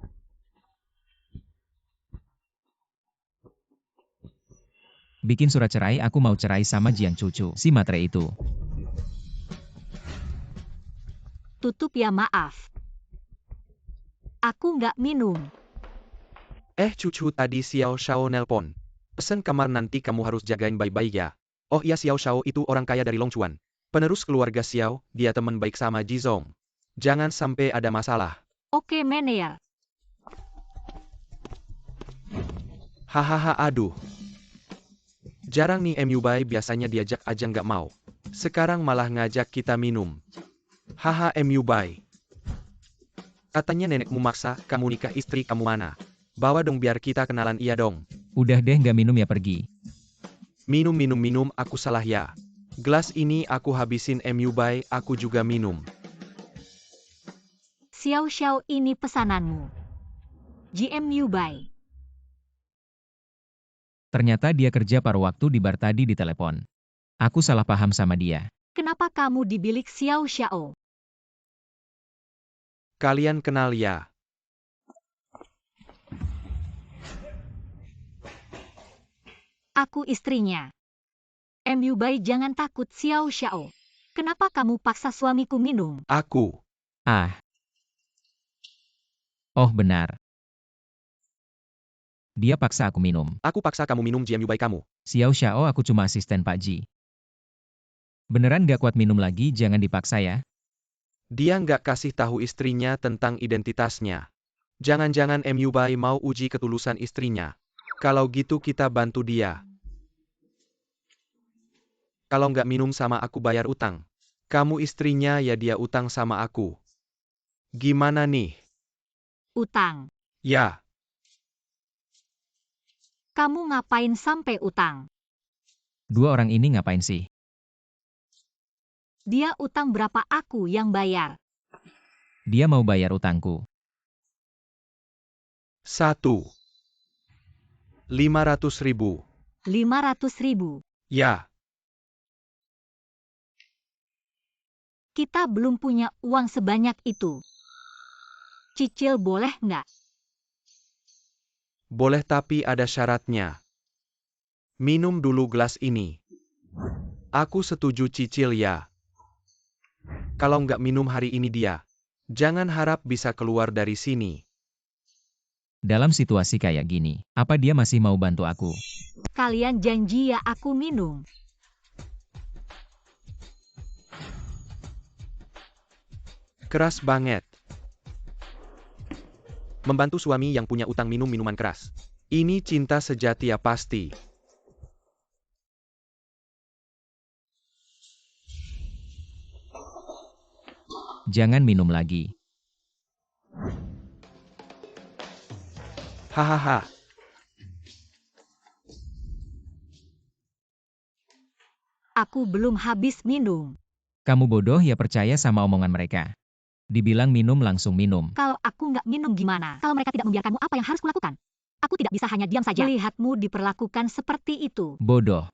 Bikin surat cerai, aku mau cerai sama Jiang cucu, si matre itu. Tutup ya, maaf. Aku nggak minum. Cucu, tadi Xiao Shao nelpon. Pesen kamar, nanti kamu harus jagain baik-baik ya. Oh iya, Xiao Shao itu orang kaya dari Longchuan. Penerus keluarga Xiao, dia teman baik sama Jizong. Jangan sampai ada masalah. Oke, Mener. Hahaha, aduh. Jarang nih MU Bai, biasanya diajak aja nggak mau. Sekarang malah ngajak kita minum. Haha Mu Bai. Katanya nenekmu maksa kamu nikah, istri kamu mana? Bawa dong biar kita kenalan, iya dong. Udah deh, nggak minum ya, pergi. Minum, aku salah ya. Gelas ini aku habisin Mu Bai, aku juga minum. Xiao Xiao, ini pesananmu. GM Mu Bai. Ternyata dia kerja paruh waktu di bar tadi di telepon. Aku salah paham sama dia. Kenapa kamu di bilik Xiao Xiao? Kalian kenal ya? Aku istrinya. Mu Bai, jangan takut Xiao Xiao. Kenapa kamu paksa suamiku minum? Aku. Ah. Oh benar. Dia paksa aku minum. Aku paksa kamu minum Mu Bai kamu. Xiao Xiao, aku cuma asisten Pak Ji. Beneran gak kuat minum lagi, jangan dipaksa ya. Dia nggak kasih tahu istrinya tentang identitasnya. Jangan-jangan Mu Bai mau uji ketulusan istrinya. Kalau gitu kita bantu dia. Kalau nggak minum sama aku bayar utang. Kamu istrinya ya, dia utang sama aku. Gimana nih? Utang. Ya. Kamu ngapain sampai utang? Dua orang ini ngapain sih? Dia utang berapa, aku yang bayar. Dia mau bayar utangku. 1. 500.000. 500.000. Ya. Kita belum punya uang sebanyak itu. Cicil boleh nggak? Boleh, tapi ada syaratnya. Minum dulu gelas ini. Aku setuju cicil ya. Kalau nggak minum hari ini dia. Jangan harap bisa keluar dari sini. Dalam situasi kayak gini, apa dia masih mau bantu aku? Kalian janji ya aku minum. Keras banget. Membantu suami yang punya utang minum minuman keras. Ini cinta sejati ya pasti. Jangan minum lagi. Hahaha. Aku belum habis minum. Kamu bodoh ya, percaya sama omongan mereka. Dibilang minum langsung minum. Kalau aku nggak minum gimana? Kalau mereka tidak membiarkanmu, apa yang harus kulakukan? Aku tidak bisa hanya diam saja melihatmu diperlakukan seperti itu. Bodoh.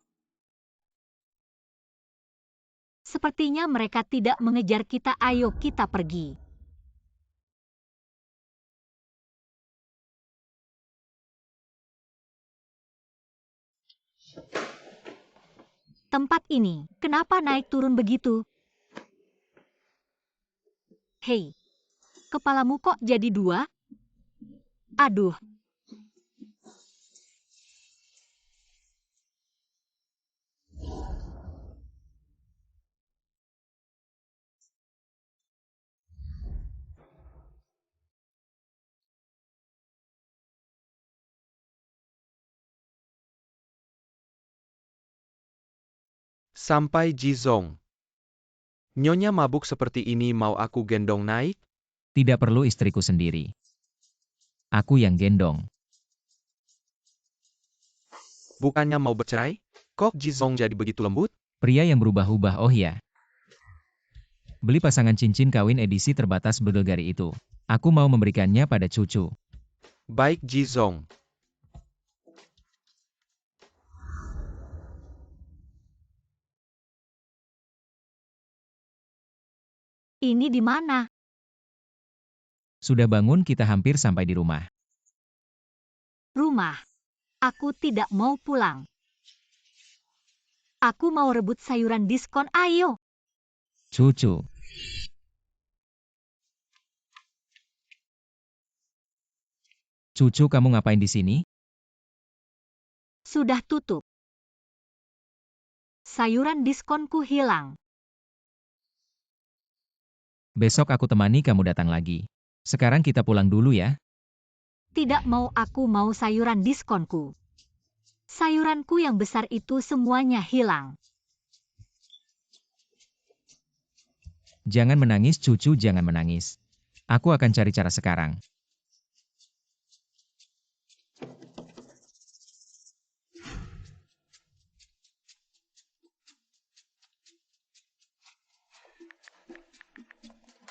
Sepertinya mereka tidak mengejar kita, ayo kita pergi. Tempat ini, kenapa naik turun begitu? Hei, kepalamu kok jadi dua? Aduh. Sampai Jizong. Nyonya mabuk seperti ini mau aku gendong naik? Tidak perlu, istriku sendiri. Aku yang gendong. Bukannya mau bercerai? Kok Jizong jadi begitu lembut? Pria yang berubah-ubah, oh ya. Beli pasangan cincin kawin edisi terbatas Bidadari itu. Aku mau memberikannya pada cucu. Baik Jizong. Ini di mana? Sudah bangun, kita hampir sampai di rumah. Rumah. Aku tidak mau pulang. Aku mau rebut sayuran diskon, ayo. Cucu. Cucu, kamu ngapain di sini? Sudah tutup. Sayuran diskonku hilang. Besok aku temani kamu datang lagi. Sekarang kita pulang dulu ya. Tidak mau, aku mau sayuran diskonku. Sayuranku yang besar itu semuanya hilang. Jangan menangis cucu, jangan menangis. Aku akan cari cara sekarang.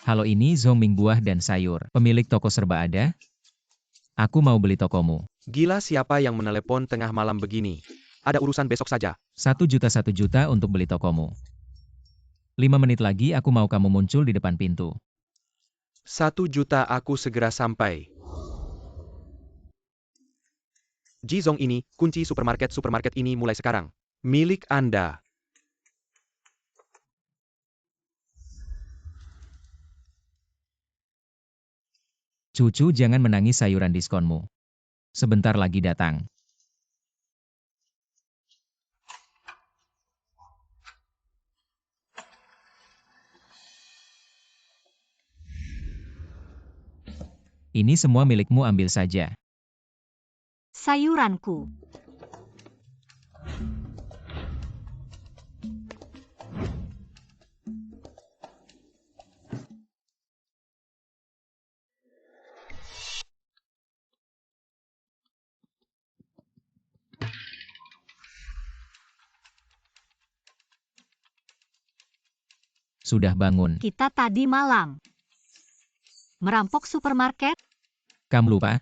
Halo, ini Zhongming Buah dan Sayur. Pemilik toko serba ada? Aku mau beli tokomu. Gila, siapa yang menelepon tengah malam begini? Ada urusan besok saja. 1 juta untuk beli tokomu. 5 menit lagi aku mau kamu muncul di depan pintu. 1 juta, aku segera sampai. Jizong ini, kunci supermarket ini mulai sekarang. Milik Anda. Cucu, jangan menangis, sayuran diskonmu. Sebentar lagi datang. Ini semua milikmu, ambil saja. Sayuranku. Sudah bangun. Kita tadi malam merampok supermarket. Kamu lupa?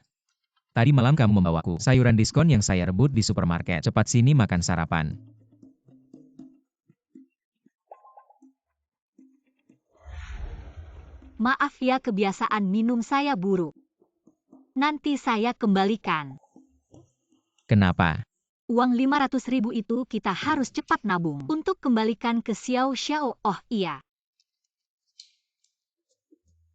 Tadi malam kamu membawaku sayuran diskon yang saya rebut di supermarket. Cepat sini makan sarapan. Maaf ya, kebiasaan minum saya buruk. Nanti saya kembalikan. Kenapa? Uang 500.000 itu kita harus cepat nabung untuk kembalikan ke Xiao Xiao. Oh iya,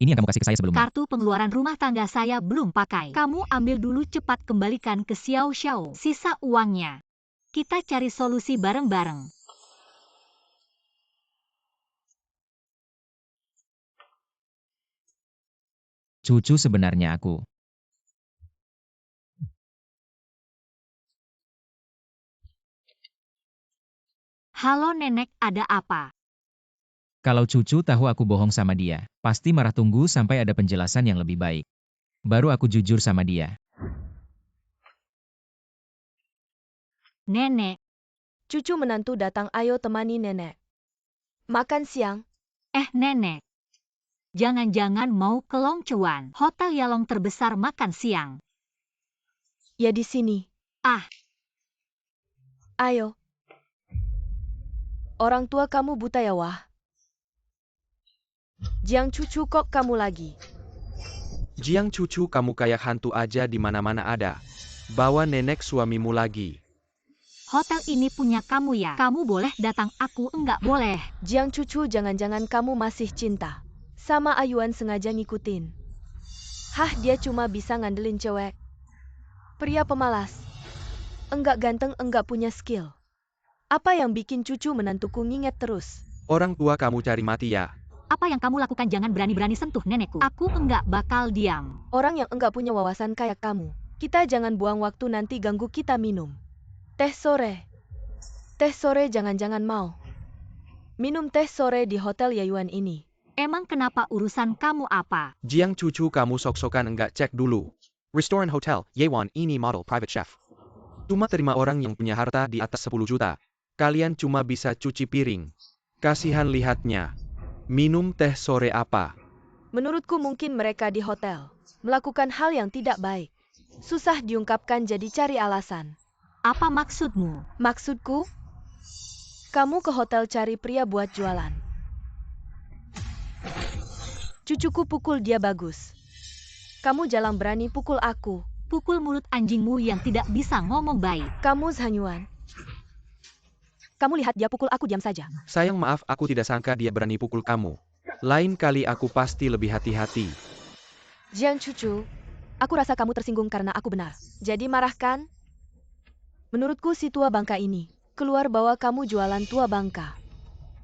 Ini yang kamu kasih ke saya sebelumnya. kartu pengeluaran rumah tangga saya belum pakai. Kamu ambil dulu, cepat kembalikan ke Xiao Xiao. Sisa uangnya. Kita cari solusi bareng-bareng. Cucu, sebenarnya aku. Halo nenek, ada apa? Kalau cucu tahu aku bohong sama dia, pasti marah. Tunggu sampai ada penjelasan yang lebih baik. Baru aku jujur sama dia. Nenek, Cucu menantu datang, ayo temani nenek. Makan siang. nenek. Jangan-jangan mau ke Long Chuan, hotel Yalong terbesar, makan siang. Ya di sini. Ah. Ayo. Orang tua kamu buta ya, wah. Jiang cucu, kok kamu lagi? Jiang cucu, kamu kayak hantu aja, di mana-mana ada. Bawa nenek suamimu lagi. Hotel ini punya kamu ya? Kamu boleh datang, aku enggak boleh. Jiang cucu, jangan-jangan kamu masih cinta sama Ayuan, sengaja ngikutin. Hah, dia cuma bisa ngandelin cewek. Pria pemalas. Enggak ganteng, enggak punya skill. Apa yang bikin cucu menantuku nginget terus? Orang tua kamu cari mati ya. Apa yang kamu lakukan? Jangan berani-berani sentuh nenekku. Aku enggak bakal diam. Orang yang enggak punya wawasan kayak kamu. Kita jangan buang waktu, nanti ganggu kita minum. Teh sore. Teh sore, jangan-jangan mau minum teh sore di Hotel Yayuan ini. Emang kenapa, urusan kamu apa? Jiang cucu, kamu sok-sokan enggak cek dulu. Restoran Hotel Yewan ini model private chef. Cuma terima orang yang punya harta di atas 10 juta. Kalian cuma bisa cuci piring. Kasihan lihatnya. Minum teh sore apa? Menurutku mungkin mereka di hotel melakukan hal yang tidak baik. Susah diungkapkan, jadi cari alasan. Apa maksudmu? Maksudku, kamu ke hotel cari pria buat jualan. Cucuku pukul dia bagus. Kamu jalan berani pukul aku. Pukul mulut anjingmu yang tidak bisa ngomong baik. Kamu Zhanyuan. Kamu lihat dia pukul aku, diam saja. Sayang, maaf, aku tidak sangka dia berani pukul kamu. Lain kali aku pasti lebih hati-hati. Jiang cucu, aku rasa kamu tersinggung karena aku benar. Jadi marah kan? Menurutku si tua bangka ini keluar bawa kamu jualan tua bangka.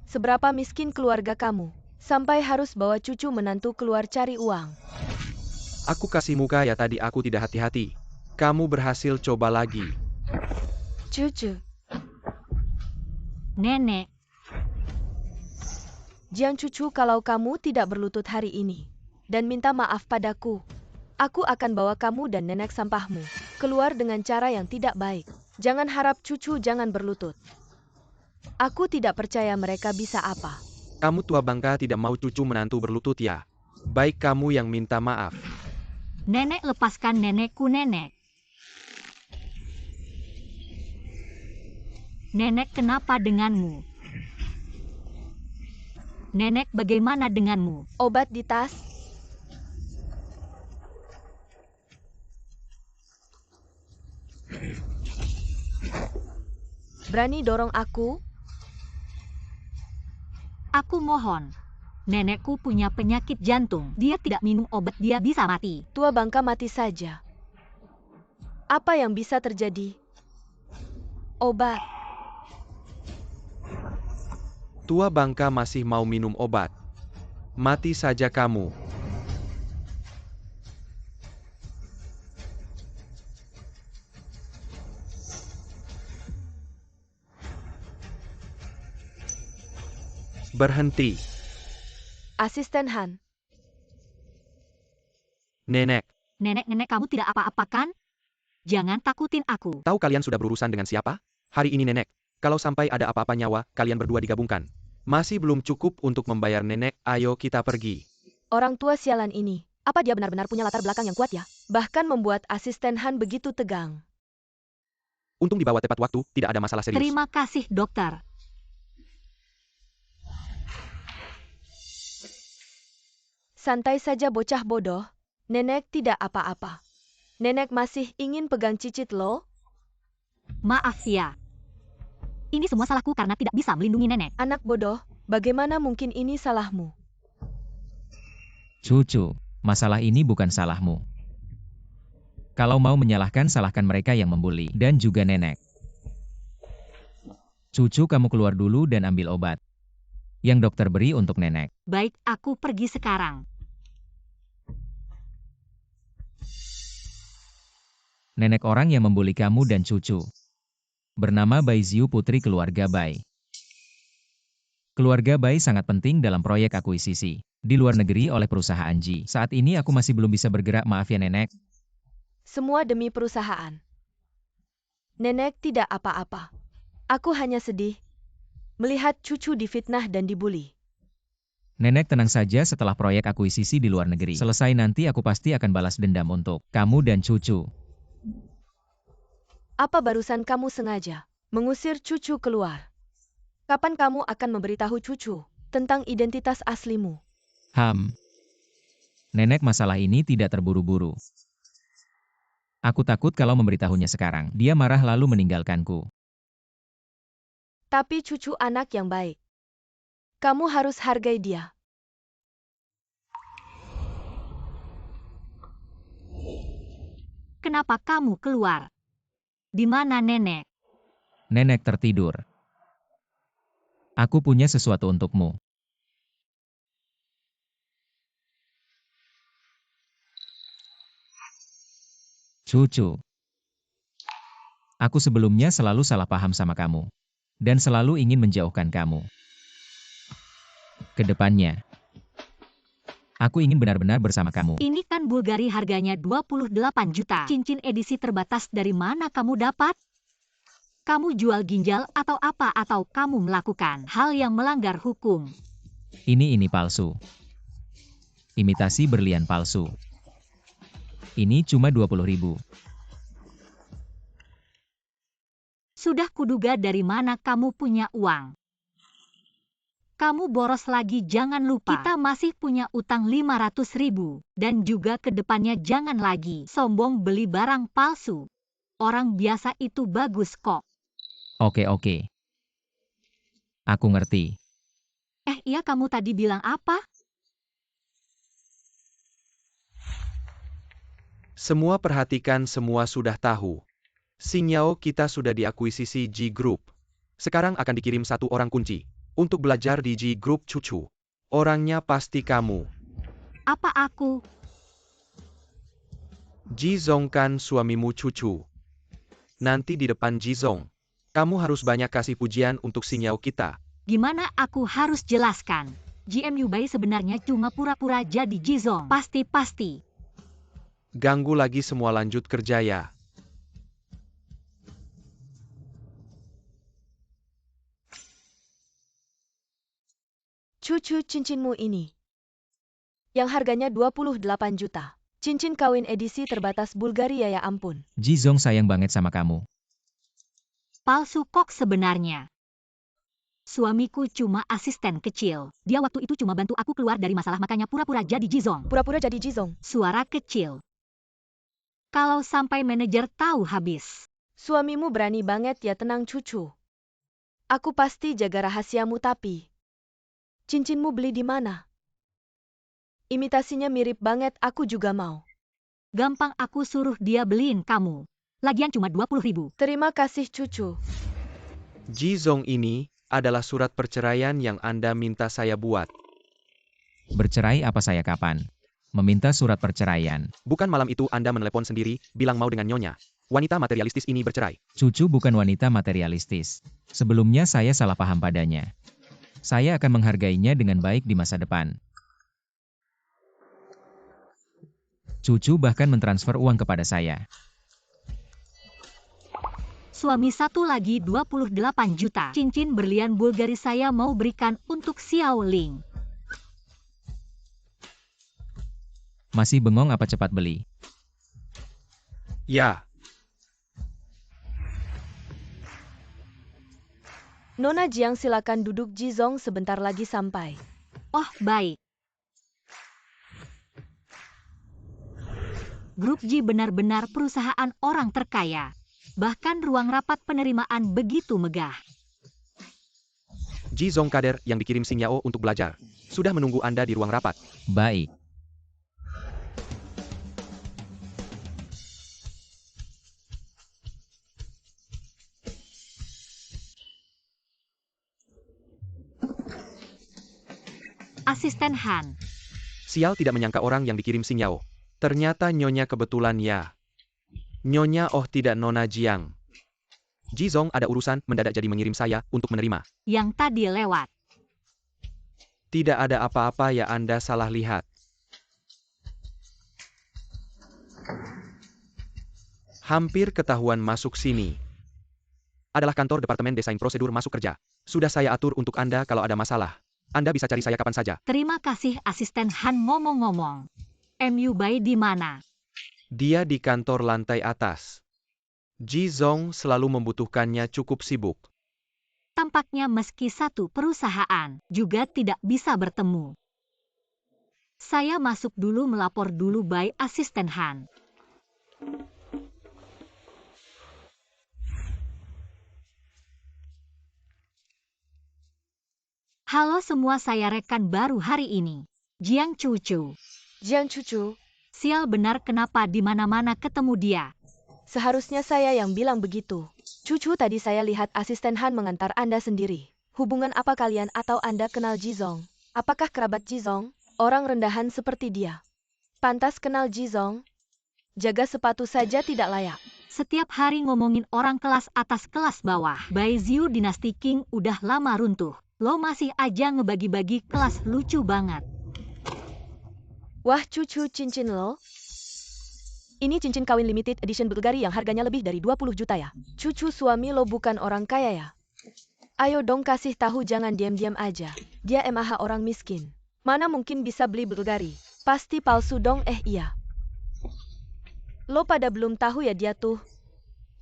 Seberapa miskin keluarga kamu sampai harus bawa cucu menantu keluar cari uang. Aku kasih muka ya, tadi aku tidak hati-hati. Kamu berhasil, coba lagi. Cucu. Nenek. Jiang cucu, kalau kamu tidak berlutut hari ini dan minta maaf padaku, aku akan bawa kamu dan nenek sampahmu keluar dengan cara yang tidak baik. Jangan harap cucu jangan berlutut. Aku tidak percaya mereka bisa apa. Kamu tua bangka tidak mau cucu menantu berlutut ya? Baik kamu yang minta maaf. Nenek, lepaskan nenekku, nenek. Nenek, kenapa denganmu? Nenek, bagaimana denganmu? Obat di tas. Berani dorong aku? Aku mohon. Nenekku punya penyakit jantung. Dia tidak minum obat, dia bisa mati. Tua bangka mati saja. Apa yang bisa terjadi? Obat. Tua bangka masih mau minum obat. Mati saja kamu. Berhenti. Asisten Han. Nenek, Nenek, kamu tidak apa-apa kan? Jangan takutin aku. tahu kalian sudah berurusan dengan siapa? Hari ini nenek, kalau sampai ada apa-apa nyawa, kalian berdua digabungkan. Masih belum cukup untuk membayar nenek, ayo kita pergi. Orang tua sialan ini, apa dia benar-benar punya latar belakang yang kuat ya? Bahkan membuat asisten Han begitu tegang. Untung dibawa tepat waktu, tidak ada masalah serius. Terima kasih, dokter. Santai saja bocah bodoh. Nenek tidak apa-apa. Nenek masih ingin pegang cicit lo. Maaf ya. Ini semua salahku karena tidak bisa melindungi nenek. Anak bodoh, bagaimana mungkin ini salahmu? Cucu, masalah ini bukan salahmu. Kalau mau menyalahkan, salahkan mereka yang membuli, dan juga nenek. Cucu, kamu keluar dulu dan ambil obat yang dokter beri untuk nenek. Baik, aku pergi sekarang. Nenek orang yang membuli kamu dan cucu bernama Bai Ziu, putri keluarga Bai. Keluarga Bai sangat penting dalam proyek akuisisi di luar negeri oleh perusahaan Ji. Saat ini aku masih belum bisa bergerak, maaf ya nenek. Semua demi perusahaan. Nenek tidak apa-apa. Aku hanya sedih melihat cucu difitnah dan dibuli. Nenek tenang saja, setelah proyek akuisisi di luar negeri selesai nanti aku pasti akan balas dendam untuk kamu dan cucu. Apa barusan kamu sengaja mengusir cucu keluar? Kapan kamu akan memberitahu cucu tentang identitas aslimu? Nenek, masalah ini tidak terburu-buru. Aku takut kalau memberitahunya sekarang, dia marah lalu meninggalkanku. Tapi cucu anak yang baik. Kamu harus hargai dia. Kenapa kamu keluar? Di mana nenek? Nenek tertidur. Aku punya sesuatu untukmu. Cucu. Aku sebelumnya selalu salah paham sama kamu. Dan selalu ingin menjauhkan kamu. Kedepannya, aku ingin benar-benar bersama kamu. Ini kan Bulgari, harganya 28 juta. Cincin edisi terbatas dari mana kamu dapat? Kamu jual ginjal atau apa, atau kamu melakukan hal yang melanggar hukum? Ini palsu. Imitasi berlian palsu. Ini cuma 20.000. Sudah kuduga dari mana kamu punya uang. Kamu boros lagi, jangan lupa. Kita masih punya utang 500.000. Dan juga ke depannya jangan lagi sombong beli barang palsu. Orang biasa itu bagus kok. Oke. Aku ngerti. Iya, kamu tadi bilang apa? Semua perhatikan, semua sudah tahu. Xinyao kita sudah diakuisisi Ji Group. Sekarang akan dikirim satu orang kunci untuk belajar di Ji Group cucu. Orangnya pasti kamu. Apa aku? Ji Zong kan suamimu cucu. Nanti di depan Ji Zong, kamu harus banyak kasih pujian untuk Xinyao kita. Gimana aku harus jelaskan? GMU Bai sebenarnya cuma pura-pura jadi Jizong. Pasti. Ganggu lagi semua lanjut kerja ya. Cucu cincinmu ini. Yang harganya 28 juta. Cincin kawin edisi terbatas Bulgaria ya ampun. Jizong sayang banget sama kamu. Palsu kok sebenarnya. Suamiku cuma asisten kecil. Dia waktu itu cuma bantu aku keluar dari masalah makanya pura-pura jadi Jizong. Pura-pura jadi Jizong. Suara kecil. Kalau sampai manajer tahu habis. Suamimu berani banget ya, tenang cucu. Aku pasti jaga rahasiamu tapi. Cincinmu beli di mana? Imitasinya mirip banget, aku juga mau. Gampang aku suruh dia beliin kamu. Lagian cuma 20.000. Terima kasih cucu. Jizong ini adalah surat perceraian yang Anda minta saya buat. Bercerai apa saya kapan? Meminta surat perceraian. Bukan malam itu Anda menelepon sendiri, bilang mau dengan nyonya. Wanita materialistis ini bercerai. Cucu bukan wanita materialistis. Sebelumnya saya salah paham padanya. Saya akan menghargainya dengan baik di masa depan. Cucu bahkan mentransfer uang kepada saya. Suami satu lagi 28 juta. Cincin berlian Bulgari saya mau berikan untuk Xiao Ling. Masih bengong apa cepat beli? Ya, Nona Jiang silakan duduk, Jizong sebentar lagi sampai. Oh, baik. Grup Ji benar-benar perusahaan orang terkaya. Bahkan ruang rapat penerimaan begitu megah. Jizong kader yang dikirim Xing Yao untuk belajar. Sudah menunggu Anda di ruang rapat. Baik. Asisten Han. Sial tidak menyangka orang yang dikirim Xing Yao. Ternyata nyonya kebetulan ya. Nyonya oh tidak Nona Jiang. Jizong ada urusan mendadak jadi mengirim saya untuk menerima. Yang tadi lewat. Tidak ada apa-apa ya, Anda salah lihat. Hampir ketahuan masuk sini. Adalah kantor Departemen Desain Prosedur Masuk Kerja. Sudah saya atur untuk Anda kalau ada masalah. Anda bisa cari saya kapan saja. Terima kasih asisten Han. Ngomong-ngomong. MU Bai di mana? Dia di kantor lantai atas. Jizong selalu membutuhkannya, cukup sibuk. Tampaknya meski satu perusahaan juga tidak bisa bertemu. Saya masuk dulu melapor dulu by asisten Han. Halo semua, saya rekan baru hari ini. Jiang Cucu. Jiang cucu, Sial benar, kenapa di mana-mana ketemu dia? seharusnya saya yang bilang begitu. Cucu, tadi saya lihat asisten Han mengantar Anda sendiri. Hubungan apa kalian atau Anda kenal Jizong? Apakah kerabat Jizong? Orang rendahan seperti dia. Pantas kenal Jizong? Jaga sepatu saja tidak layak. Setiap hari ngomongin orang kelas atas kelas bawah. Bai Ziu Dinasti King udah lama runtuh. Lo masih aja ngebagi-bagi kelas, lucu banget. Wah cucu, cincin lo? Ini cincin kawin limited edition Bulgari yang harganya lebih dari 20 juta ya. Cucu, suami lo bukan orang kaya ya? Ayo dong kasih tahu, jangan diam-diam aja. Dia MAH orang miskin. Mana mungkin bisa beli Bulgari? Pasti palsu dong. Iya. Lo pada belum tahu ya, dia tuh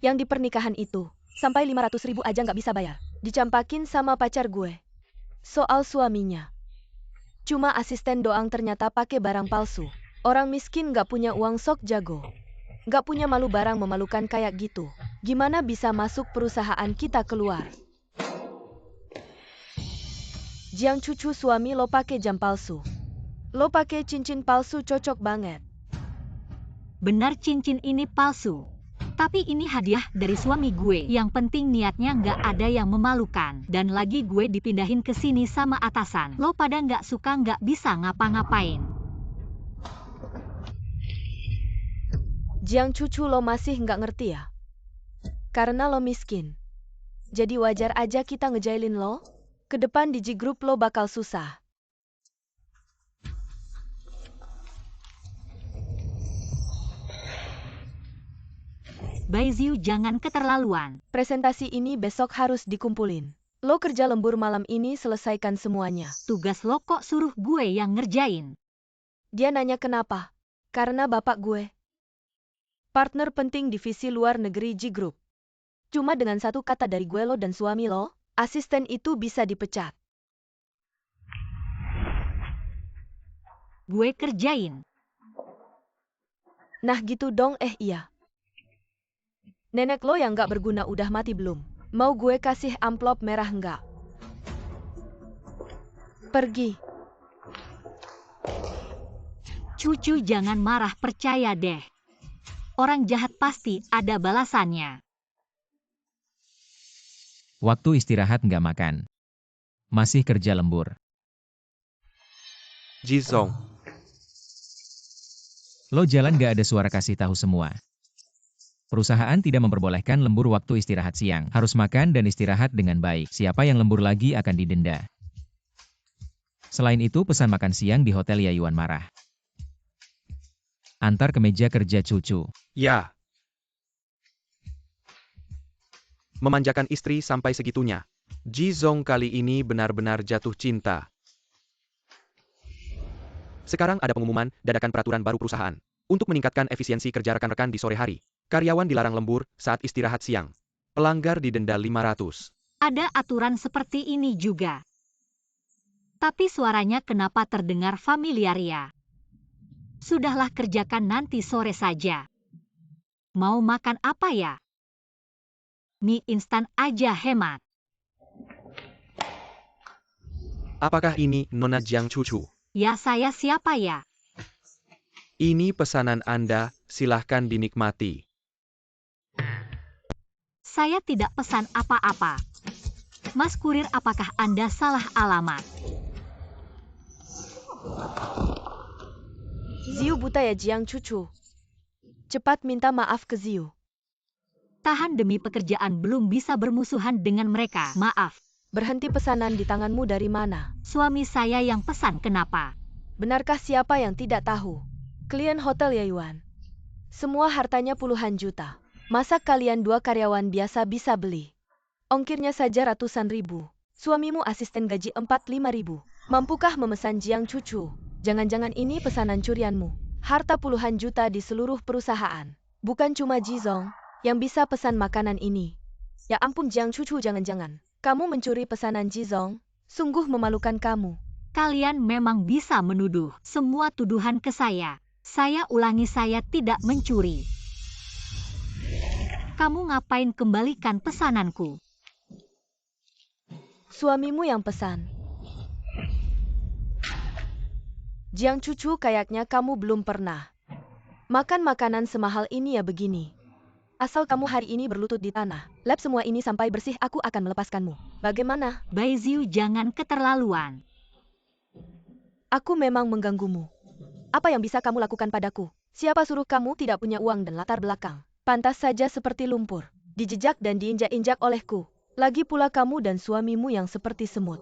yang di pernikahan itu sampai 500.000 aja nggak bisa bayar. Dicampakin sama pacar gue. Soal suaminya. Cuma asisten doang, ternyata pakai barang palsu. Orang miskin nggak punya uang sok jago. Nggak punya malu, barang memalukan kayak gitu. Gimana bisa masuk perusahaan kita keluar? Jiang cucu, suami lo pakai jam palsu. Lo pakai cincin palsu, cocok banget. Benar, cincin ini palsu. Tapi ini hadiah dari suami gue. Yang penting niatnya nggak ada yang memalukan. Dan lagi gue dipindahin ke sini sama atasan. Lo pada nggak suka, nggak bisa ngapa-ngapain. Jiang cucu, lo masih nggak ngerti ya? Karena lo miskin. Jadi wajar aja kita ngejailin lo. Ke depan di G Group lo bakal susah. Baiziu, jangan keterlaluan. Presentasi ini besok harus dikumpulin. Lo kerja lembur malam ini, selesaikan semuanya. Tugas lo kok suruh gue yang ngerjain? Dia nanya kenapa? Karena bapak gue partner penting divisi luar negeri G Group. Cuma dengan satu kata dari gue, lo dan suami lo, asisten itu bisa dipecat. Gue kerjain. Nah gitu dong. Iya. Nenek lo yang gak berguna udah mati belum? Mau gue kasih amplop merah nggak? Pergi. Cucu jangan marah, percaya deh. Orang jahat pasti ada balasannya. Waktu istirahat nggak makan. Masih kerja lembur. Jizong. Lo jalan nggak ada suara kasih tahu semua. Perusahaan tidak memperbolehkan lembur waktu istirahat siang. Harus makan dan istirahat dengan baik. Siapa yang lembur lagi akan didenda. Selain itu, pesan makan siang di Hotel Yayuan marah. Antar ke meja kerja cucu. Ya. Memanjakan istri sampai segitunya. Jizong kali ini benar-benar jatuh cinta. Sekarang ada pengumuman dadakan peraturan baru perusahaan. Untuk meningkatkan efisiensi kerja rekan-rekan di sore hari, karyawan dilarang lembur saat istirahat siang. Pelanggar didenda 500. Ada aturan seperti ini juga. Tapi suaranya kenapa terdengar familiar ya? Sudahlah, kerjakan nanti sore saja. Mau makan apa ya? Mie instan aja, hemat. Apakah ini Nona Jiang Cucu? Ya, saya siapa ya? Ini pesanan Anda, silahkan dinikmati. Saya tidak pesan apa-apa. Mas kurir, apakah Anda salah alamat? Ziu buta ya Jiang Cucu. Cepat minta maaf ke Ziu. Tahan, demi pekerjaan belum bisa bermusuhan dengan mereka. Maaf. Berhenti, pesanan di tanganmu dari mana? Suami saya yang pesan, kenapa? Benarkah siapa yang tidak tahu? Klien Hotel Yayuan. Semua hartanya puluhan juta. Masa kalian dua karyawan biasa bisa beli? Ongkirnya saja ratusan ribu. Suamimu asisten gaji 4-5 ribu. Mampukah memesan Jiang Cucu? Jangan-jangan ini pesanan curianmu. Harta puluhan juta di seluruh perusahaan. Bukan cuma Jizong yang bisa pesan makanan ini. Ya ampun Jiang Cucu, jangan-jangan kamu mencuri pesanan Jizong? Sungguh memalukan kamu. Kalian memang bisa menuduh semua tuduhan ke saya. Saya ulangi, saya tidak mencuri. Kamu ngapain kembalikan pesananku? Suamimu yang pesan. Jiang Cucu, kayaknya kamu belum pernah makan makanan semahal ini ya. Begini. Asal kamu hari ini berlutut di tanah, lap semua ini sampai bersih, aku akan melepaskanmu. Bagaimana? Baiziu, jangan keterlaluan. Aku memang mengganggumu. Apa yang bisa kamu lakukan padaku? Siapa suruh kamu tidak punya uang dan latar belakang? Pantas saja seperti lumpur, dijejak dan diinjak-injak olehku. Lagi pula kamu dan suamimu yang seperti semut.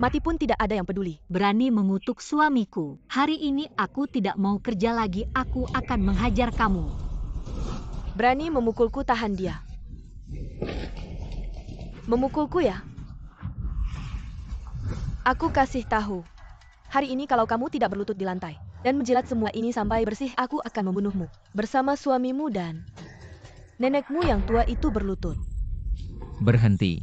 Mati pun tidak ada yang peduli. Berani mengutuk suamiku. Hari ini aku tidak mau kerja lagi, aku akan menghajar kamu. Berani memukulku, tahan dia. Memukulku ya? Aku kasih tahu. Hari ini kalau kamu tidak berlutut di lantai dan menjilat semua ini sampai bersih, aku akan membunuhmu. Bersama suamimu dan nenekmu yang tua itu berlutut. Berhenti.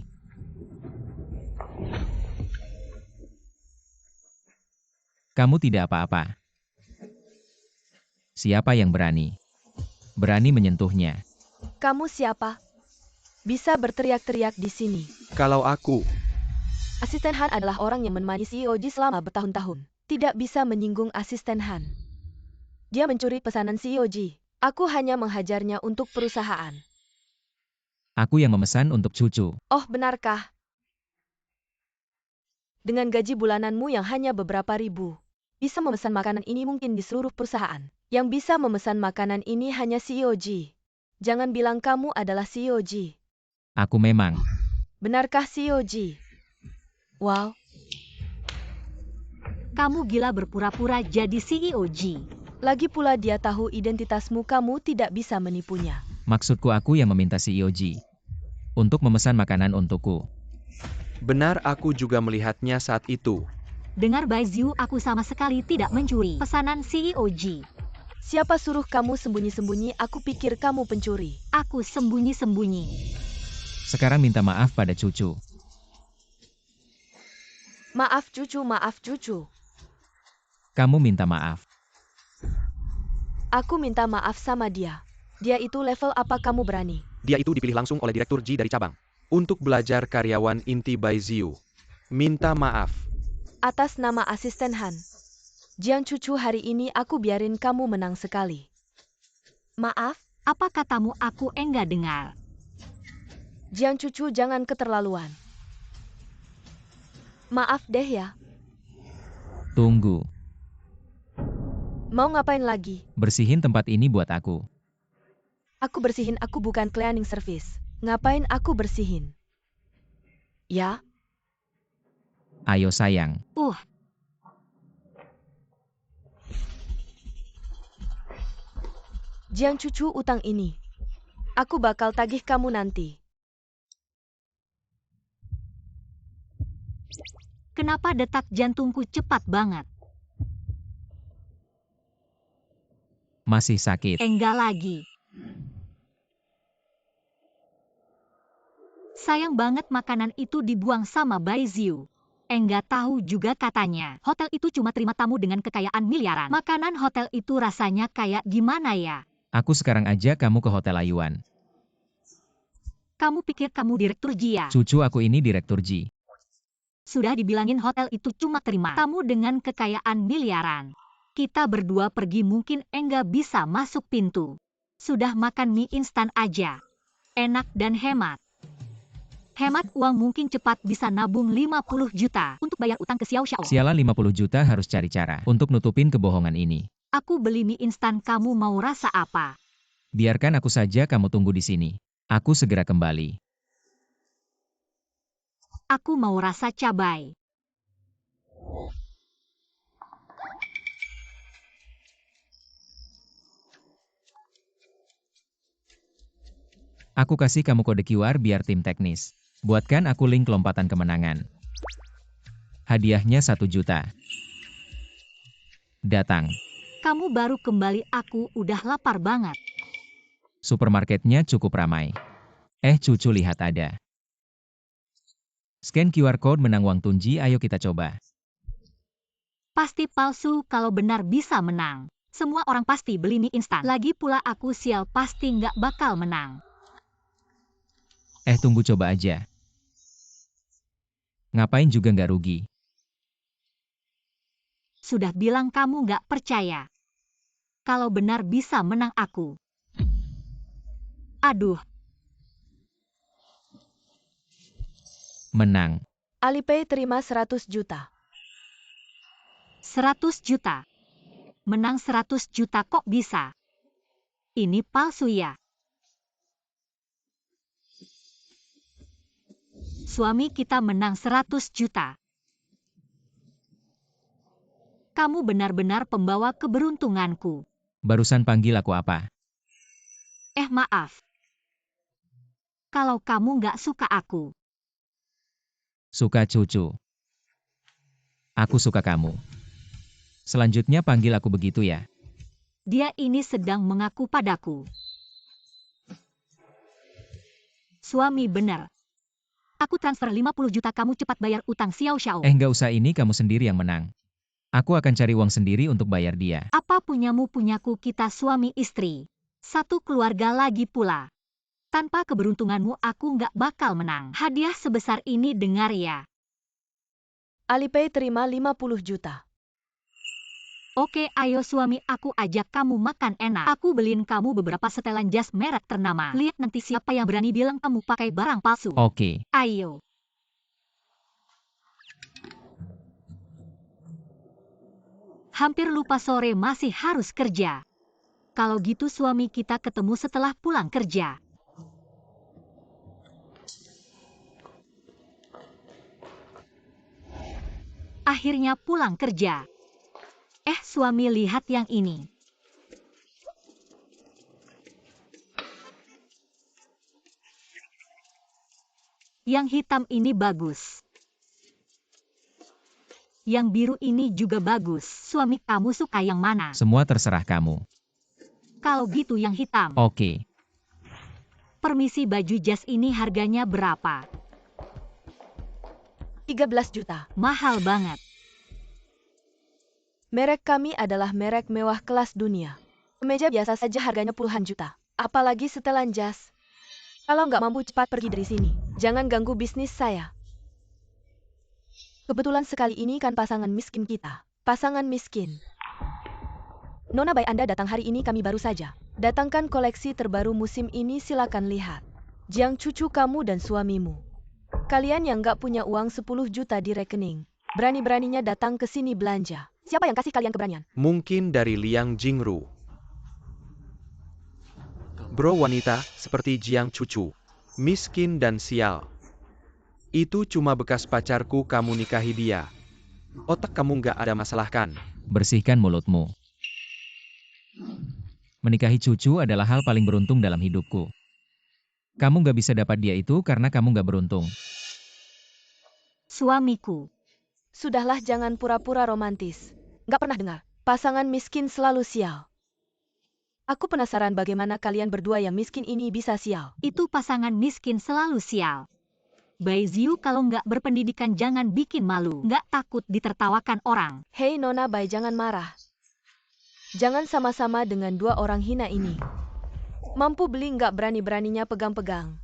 Kamu tidak apa-apa. Siapa yang berani? Berani menyentuhnya. Kamu siapa? Bisa berteriak-teriak di sini. Kalau aku, Asisten Han adalah orang yang menemani CEO Ji selama bertahun-tahun. Tidak bisa menyinggung asisten Han. Dia mencuri pesanan CEO Ji. Aku hanya menghajarnya untuk perusahaan. Aku yang memesan untuk cucu. Oh, benarkah? Dengan gaji bulananmu yang hanya beberapa ribu, bisa memesan makanan ini mungkin di seluruh perusahaan. Yang bisa memesan makanan ini hanya CEO Ji. Jangan bilang kamu adalah CEO Ji. Aku memang. Benarkah CEO Ji? Wow. Kamu gila berpura-pura jadi CEO Ji. Lagi pula dia tahu identitasmu, kamu tidak bisa menipunya. Maksudku aku yang meminta CEO Ji untuk memesan makanan untukku. Benar, aku juga melihatnya saat itu. Dengar Baiziu, aku sama sekali tidak mencuri pesanan CEO Ji. Siapa suruh kamu sembunyi-sembunyi? Aku pikir kamu pencuri. Aku sembunyi-sembunyi. Sekarang minta maaf pada cucu. Maaf cucu, maaf cucu. Kamu minta maaf. Aku minta maaf sama dia. Dia itu level apa kamu berani? Dia itu dipilih langsung oleh Direktur Ji dari cabang. Untuk belajar karyawan inti Baiziu. Minta maaf. Atas nama asisten Han. Jiang cucu, hari ini aku biarin kamu menang sekali. Maaf, Apa katamu aku enggak dengar? Jiang cucu, jangan keterlaluan. Maaf deh ya. Tunggu. Mau ngapain lagi? Bersihin tempat ini buat aku. Aku bersihin, aku bukan cleaning service. Ngapain aku bersihin? Ya, Ayo sayang. Jiang cucu, utang ini. Aku bakal tagih kamu nanti. Kenapa detak jantungku cepat banget? Masih sakit. Enggak lagi. Sayang banget makanan itu dibuang sama Baiziu. Enggak tahu juga katanya. Hotel itu cuma terima tamu dengan kekayaan miliaran. Makanan hotel itu rasanya kayak gimana ya? Aku sekarang aja kamu ke Hotel Ayuan. Kamu pikir kamu direktur Ji ya? Cucu aku ini Direktur Ji. Sudah dibilangin hotel itu cuma terima tamu dengan kekayaan miliaran. Kita berdua pergi mungkin enggak bisa masuk pintu. Sudah makan mie instan aja. Enak dan hemat. Hemat uang, mungkin cepat bisa nabung 50 juta untuk bayar utang ke Xiao Xiao. Sialan 50 juta harus cari cara untuk nutupin kebohongan ini. Aku beli mie instan, kamu mau rasa apa? Biarkan aku saja, kamu tunggu di sini. Aku segera kembali. Aku mau rasa cabai. Aku kasih kamu kode QR biar tim teknis. Buatkan aku link lompatan kemenangan. Hadiahnya 1 juta. Datang. Kamu baru kembali, aku udah lapar banget. Supermarketnya cukup ramai. Cucu, lihat ada. Scan QR code menang uang tunji, ayo kita coba. Pasti palsu, kalau benar bisa menang. Semua orang pasti beli mie instan. Lagi pula aku sial, pasti nggak bakal menang. Tunggu, coba aja. Ngapain juga nggak rugi. Sudah bilang kamu nggak percaya. Kalau benar bisa menang aku. Aduh. Menang. Alipay terima 100 juta. 100 juta. Menang 100 juta kok bisa? Ini palsu ya? Suami kita menang 100 juta. Kamu benar-benar pembawa keberuntunganku. Barusan panggil aku apa? Maaf. Kalau kamu nggak suka aku. Suka cucu. Aku suka kamu. Selanjutnya panggil aku begitu ya. Dia ini sedang mengaku padaku. Suami benar. Aku transfer 50 juta, kamu cepat bayar utang Xiao Xiao. Nggak usah, ini kamu sendiri yang menang. Aku akan cari uang sendiri untuk bayar dia. Apa punyamu punyaku, kita suami istri. Satu keluarga lagi pula. Tanpa keberuntunganmu aku nggak bakal menang. Hadiah sebesar ini, dengar ya. Alipay terima 50 juta. Oke, ayo suami, aku ajak kamu makan enak. Aku beliin kamu beberapa setelan jas merek ternama. Lihat nanti siapa yang berani bilang kamu pakai barang palsu. Oke. Ayo. Hampir lupa, sore masih harus kerja. Kalau gitu suami kita ketemu setelah pulang kerja. Akhirnya pulang kerja. Suami, lihat yang ini. Yang hitam ini bagus. Yang biru ini juga bagus. Suami kamu suka yang mana? Semua terserah kamu. Kalau gitu yang hitam. Oke. Permisi, baju jas ini harganya berapa? 13 juta. Mahal banget. Merek kami adalah merek mewah kelas dunia. Kemeja biasa saja harganya puluhan juta. Apalagi setelan jas. Kalau nggak mampu cepat pergi dari sini. Jangan ganggu bisnis saya. Kebetulan sekali ini kan pasangan miskin kita. Pasangan miskin. Nona Bai, Anda datang hari ini, kami baru saja datangkan koleksi terbaru musim ini, silakan lihat. Jiang cucu kamu dan suamimu. Kalian yang nggak punya uang 10 juta di rekening. Berani-beraninya datang ke sini belanja. Siapa yang kasih kalian keberanian? Mungkin dari Liang Jingru. Bro wanita, seperti Jiang Cucu. Miskin dan sial. Itu cuma bekas pacarku, kamu nikahi dia. Otak kamu nggak ada masalah kan? Bersihkan mulutmu. Menikahi cucu adalah hal paling beruntung dalam hidupku. Kamu nggak bisa dapat dia itu karena kamu nggak beruntung. Suamiku. Sudahlah, jangan pura-pura romantis. Nggak pernah dengar, pasangan miskin selalu sial. Aku penasaran bagaimana kalian berdua yang miskin ini bisa sial. Itu pasangan miskin selalu sial. Bai Ziu, kalau nggak berpendidikan jangan bikin malu. Nggak takut ditertawakan orang. Hei Nona Bai, jangan marah. Jangan sama-sama dengan dua orang hina ini. Mampu beli nggak, berani-beraninya pegang-pegang.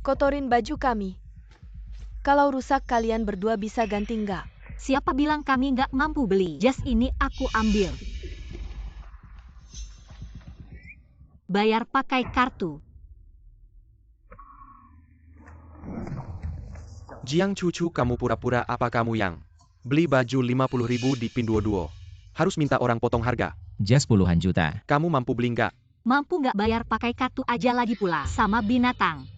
Kotorin baju kami. Kalau rusak kalian berdua bisa ganti nggak? Siapa bilang kami nggak mampu beli? Jas ini aku ambil. Bayar pakai kartu. Jiang Cucu, kamu pura-pura apa? Kamu yang beli baju 50.000 di Pinduoduo. Harus minta orang potong harga. Jas puluhan juta. Kamu mampu beli nggak? Mampu nggak bayar pakai kartu aja, lagi pula sama binatang.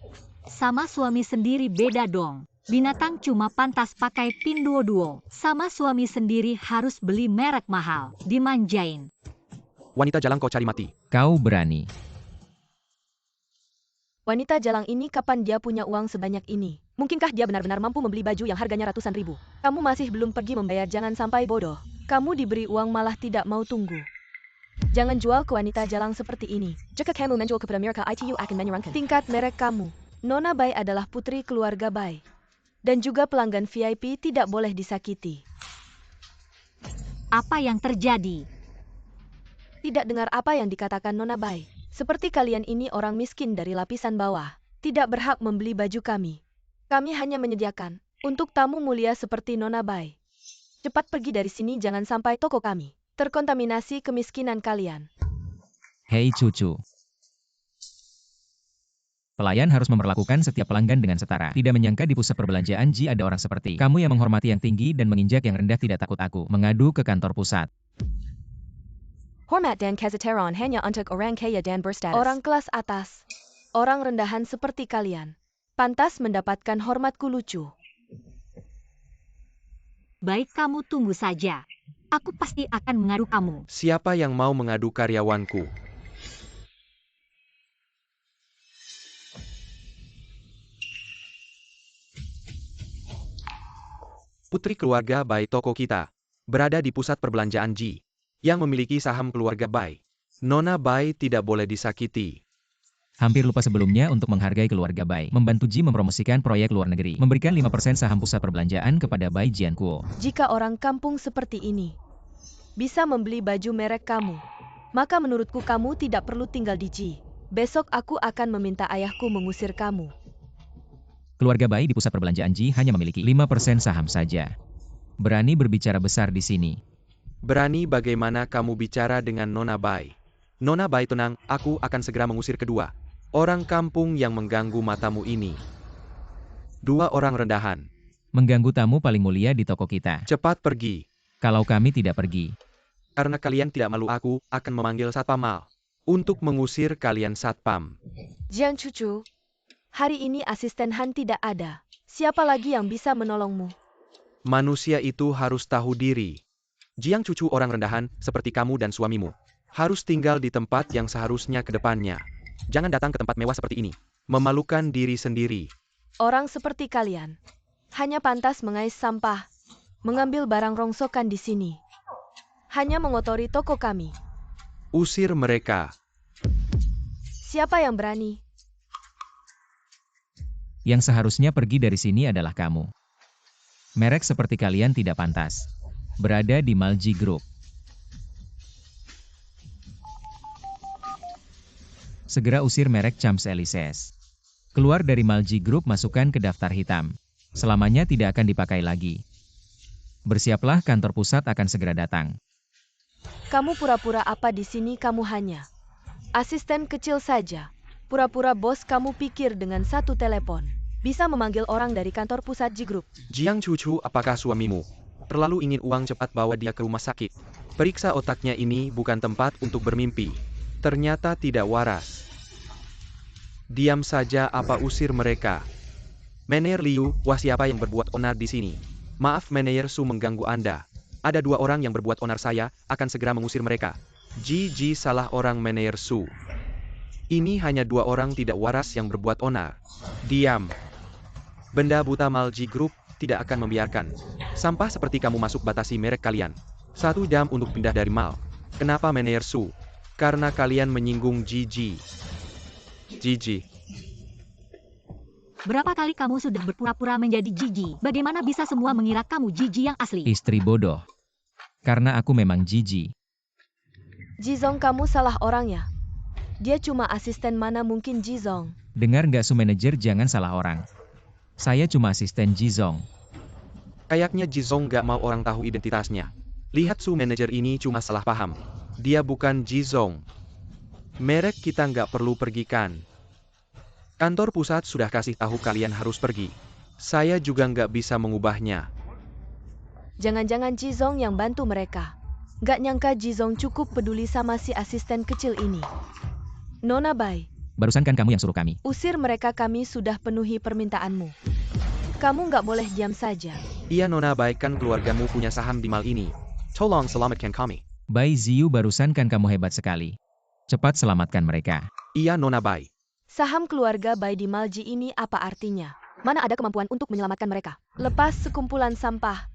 Sama suami sendiri beda dong. Binatang cuma pantas pakai Pinduoduo. Sama suami sendiri harus beli merek mahal. Dimanjain. Wanita jalang, kau cari mati. Kau berani. Wanita jalang ini kapan dia punya uang sebanyak ini? Mungkinkah dia benar-benar mampu membeli baju yang harganya ratusan ribu? Kamu masih belum pergi membayar, jangan sampai bodoh. Kamu diberi uang malah tidak mau tunggu. Jangan jual ke wanita jalang seperti ini. Jika kamu menjual kepada mereka, itu akan menyerangkan tingkat merek kamu. Nona Bai adalah putri keluarga Bai. Dan juga pelanggan VIP, tidak boleh disakiti. Apa yang terjadi? Tidak dengar apa yang dikatakan Nona Bai. Seperti kalian ini orang miskin dari lapisan bawah. Tidak berhak membeli baju kami. Kami hanya menyediakan untuk tamu mulia seperti Nona Bai. Cepat pergi dari sini, jangan sampai toko kami terkontaminasi kemiskinan kalian. Hei cucu. Pelayan harus memperlakukan setiap pelanggan dengan setara. Tidak menyangka di pusat perbelanjaan Ji ada orang seperti kamu yang menghormati yang tinggi dan menginjak yang rendah. Tidak takut aku mengadu ke kantor pusat. Hormat dan kesetaraan hanya untuk orang kaya dan berstatus. Orang kelas atas. Orang rendahan seperti kalian pantas mendapatkan hormatku. Lucu. Baik, kamu tunggu saja. Aku pasti akan mengadu kamu. Siapa yang mau mengadu karyawanku? Putri keluarga Bai toko kita berada di pusat perbelanjaan Ji yang memiliki saham keluarga Bai. Nona Bai tidak boleh disakiti. Hampir lupa sebelumnya untuk menghargai keluarga Bai. Membantu Ji mempromosikan proyek luar negeri. Memberikan 5% saham pusat perbelanjaan kepada Bai Jiankuo. Jika orang kampung seperti ini bisa membeli baju merek kamu, maka menurutku kamu tidak perlu tinggal di Ji. Besok aku akan meminta ayahku mengusir kamu. Keluarga Bai di pusat perbelanjaan Ji hanya memiliki 5% saham saja. Berani berbicara besar di sini. Berani bagaimana kamu bicara dengan Nona Bai? Nona Bai, tenang, aku akan segera mengusir kedua orang kampung yang mengganggu matamu ini. Dua orang rendahan. Mengganggu tamu paling mulia di toko kita. Cepat pergi. Kalau kami tidak pergi. Karena kalian tidak malu, aku akan memanggil Satpamal untuk mengusir kalian. Satpam. Jiang Cucu, hari ini asisten Han tidak ada. Siapa lagi yang bisa menolongmu? Manusia itu harus tahu diri. Jiang Cucu, orang rendahan seperti kamu dan suamimu harus tinggal di tempat yang seharusnya ke depannya. Jangan datang ke tempat mewah seperti ini. Memalukan diri sendiri. Orang seperti kalian hanya pantas mengais sampah, mengambil barang rongsokan di sini. Hanya mengotori toko kami. Usir mereka. Siapa yang berani? Yang seharusnya pergi dari sini adalah kamu. Merek seperti kalian tidak pantas berada di Malji Group. Segera usir merek Champs-Élysées. Keluar dari Malji Group, masukkan ke daftar hitam. Selamanya tidak akan dipakai lagi. Bersiaplah, kantor pusat akan segera datang. Kamu pura-pura apa di sini? Kamu hanya asisten kecil saja. Pura-pura bos. Kamu pikir dengan satu telepon bisa memanggil orang dari kantor pusat G Group? Jiang Cucu, apakah suamimu terlalu ingin uang cepat? Bawa dia ke rumah sakit. Periksa otaknya, ini bukan tempat untuk bermimpi. Ternyata tidak waras. Diam saja, apa usir mereka? Manajer Liu, wah, siapa yang berbuat onar di sini? Maaf Manajer Su mengganggu Anda. Ada 2 orang yang berbuat onar, saya akan segera mengusir mereka. Ji, salah orang Manajer Su. Ini hanya 2 orang tidak waras yang berbuat onar. Diam. Benda buta Malji Group tidak akan membiarkan sampah seperti kamu masuk. Batasi merek kalian. 1 jam untuk pindah dari mal. Kenapa Manajer Su? Karena kalian menyinggung Gigi. Berapa kali kamu sudah berpura-pura menjadi Gigi? Bagaimana bisa semua mengira kamu Gigi yang asli? Istri bodoh. Karena aku memang Gigi. Jizong, kamu salah orang ya. Dia cuma asisten, mana mungkin Jizong. Dengar nggak Su manajer, jangan salah orang. Saya cuma asisten Jizong. Kayaknya Jizong gak mau orang tahu identitasnya. Lihat Su manajer ini cuma salah paham. Dia bukan Jizong. Merek kita nggak perlu pergikan. Kantor pusat sudah kasih tahu kalian harus pergi. Saya juga nggak bisa mengubahnya. Jangan-jangan Jizong yang bantu mereka. Gak nyangka Jizong cukup peduli sama si asisten kecil ini. Nona Bai, Barusan kan kamu yang suruh kami. usir mereka, kami sudah penuhi permintaanmu. Kamu nggak boleh diam saja. Iya Nona Bai, kan keluargamu punya saham di mal ini. Tolong selamatkan kami. Bai Ziyu, barusan kan kamu hebat sekali. Cepat selamatkan mereka. Iya Nona Bai. Saham keluarga Bai di Malji ini apa artinya? Mana ada kemampuan untuk menyelamatkan mereka? Lepas sekumpulan sampah.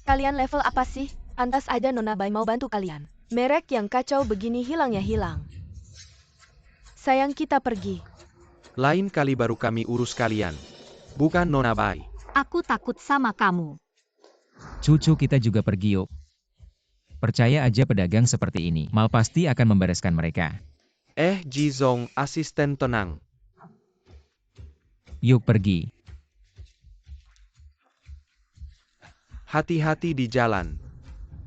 Kalian level apa sih? Pantas aja Nona Bai mau bantu kalian. Merek yang kacau begini hilangnya hilang. Sayang, kita pergi. Lain kali baru kami urus kalian. Bukan Nona Bai. Aku takut sama kamu. Cucu, kita juga pergi yuk. Percaya aja, pedagang seperti ini, mal pasti akan membereskan mereka. Jizong, asisten, tenang. Yuk pergi. Hati-hati di jalan.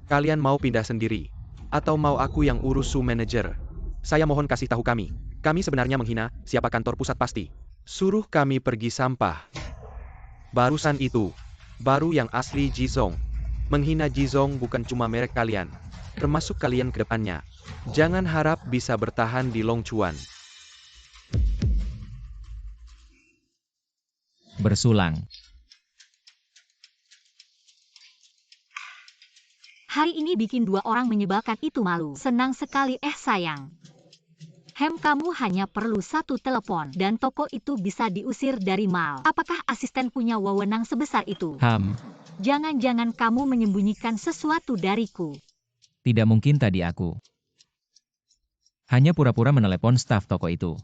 Kalian mau pindah sendiri? Atau mau aku yang urus Su manajer? Saya mohon kasih tahu kami. Kami sebenarnya menghina siapa kantor pusat pasti. Suruh kami pergi sampah. Barusan itu. Baru yang asli Jizong. Menghina Jizong bukan cuma merek kalian. Termasuk kalian ke depannya. Jangan harap bisa bertahan di Long Chuan. Bersulang. Hari ini bikin 2 orang menyebalkan itu malu. Senang sekali sayang. Kamu hanya perlu 1 telepon dan toko itu bisa diusir dari mal. Apakah asisten punya wewenang sebesar itu? Jangan-jangan kamu menyembunyikan sesuatu dariku. Tidak mungkin, tadi aku hanya pura-pura menelepon staf toko itu.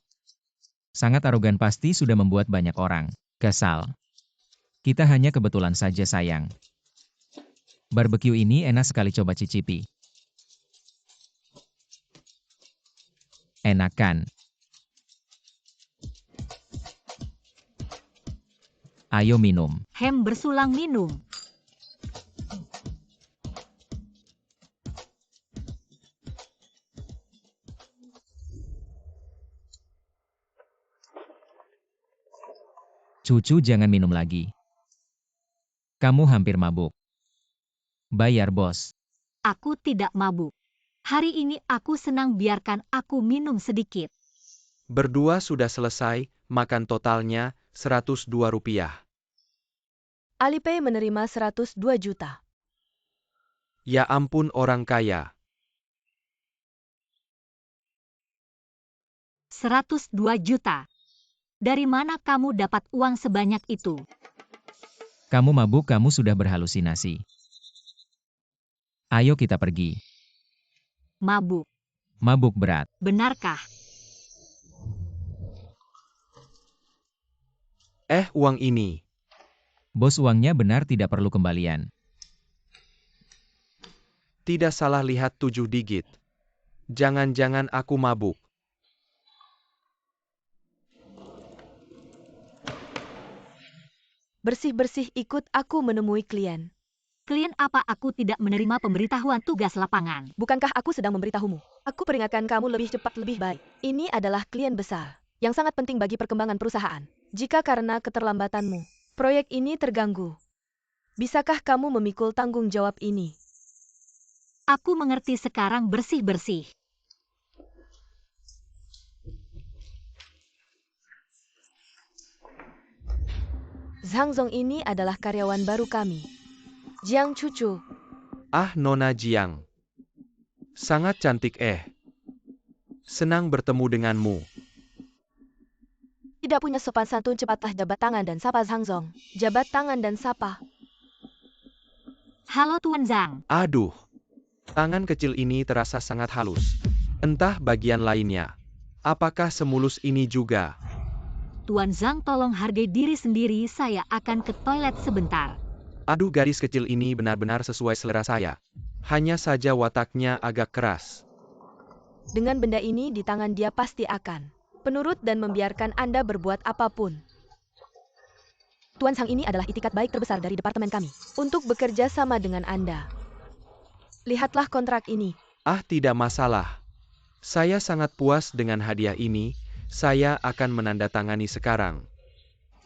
Sangat arogan, pasti sudah membuat banyak orang kesal. Kita hanya kebetulan saja sayang. Barbecue ini enak sekali, coba cicipi. Enak kan? Ayo minum. Bersulang minum. Cucu, jangan minum lagi. Kamu hampir mabuk. Bayar bos. Aku tidak mabuk. Hari ini aku senang, biarkan aku minum sedikit. Berdua sudah selesai, makan totalnya Rp102. Alipay menerima 102 juta. Ya ampun, orang kaya. 102 juta. Dari mana kamu dapat uang sebanyak itu? Kamu mabuk, kamu sudah berhalusinasi. Ayo kita pergi. Mabuk. Mabuk berat. Benarkah? Uang ini. Bos, uangnya benar, tidak perlu kembalian. Tidak salah lihat 7 digit. Jangan-jangan aku mabuk. Bersih-bersih, ikut aku menemui klien. Klien apa? Aku tidak menerima pemberitahuan tugas lapangan. Bukankah aku sedang memberitahumu? Aku peringatkan kamu lebih cepat lebih baik. Ini adalah klien besar, yang sangat penting bagi perkembangan perusahaan. Jika karena keterlambatanmu, proyek ini terganggu, bisakah kamu memikul tanggung jawab ini? Aku mengerti sekarang, bersih-bersih. Zhang Zong ini adalah karyawan baru kami. Jiang Cucu. Nona Jiang. Sangat cantik. Senang bertemu denganmu. Tidak punya sopan santun, cepatlah jabat tangan dan sapa Zhang Zong. Jabat tangan dan sapa. Halo Tuan Zhang. Aduh. Tangan kecil ini terasa sangat halus. Entah bagian lainnya. Apakah semulus ini juga? Tuan Zhang, tolong hargai diri sendiri, saya akan ke toilet sebentar. Aduh, gadis kecil ini benar-benar sesuai selera saya. Hanya saja wataknya agak keras. Dengan benda ini di tangan dia pasti akan penurut dan membiarkan Anda berbuat apapun. Tuan Zhang ini adalah itikat baik terbesar dari departemen kami untuk bekerja sama dengan Anda. Lihatlah kontrak ini. Tidak masalah. Saya sangat puas dengan hadiah ini. Saya akan menandatangani sekarang.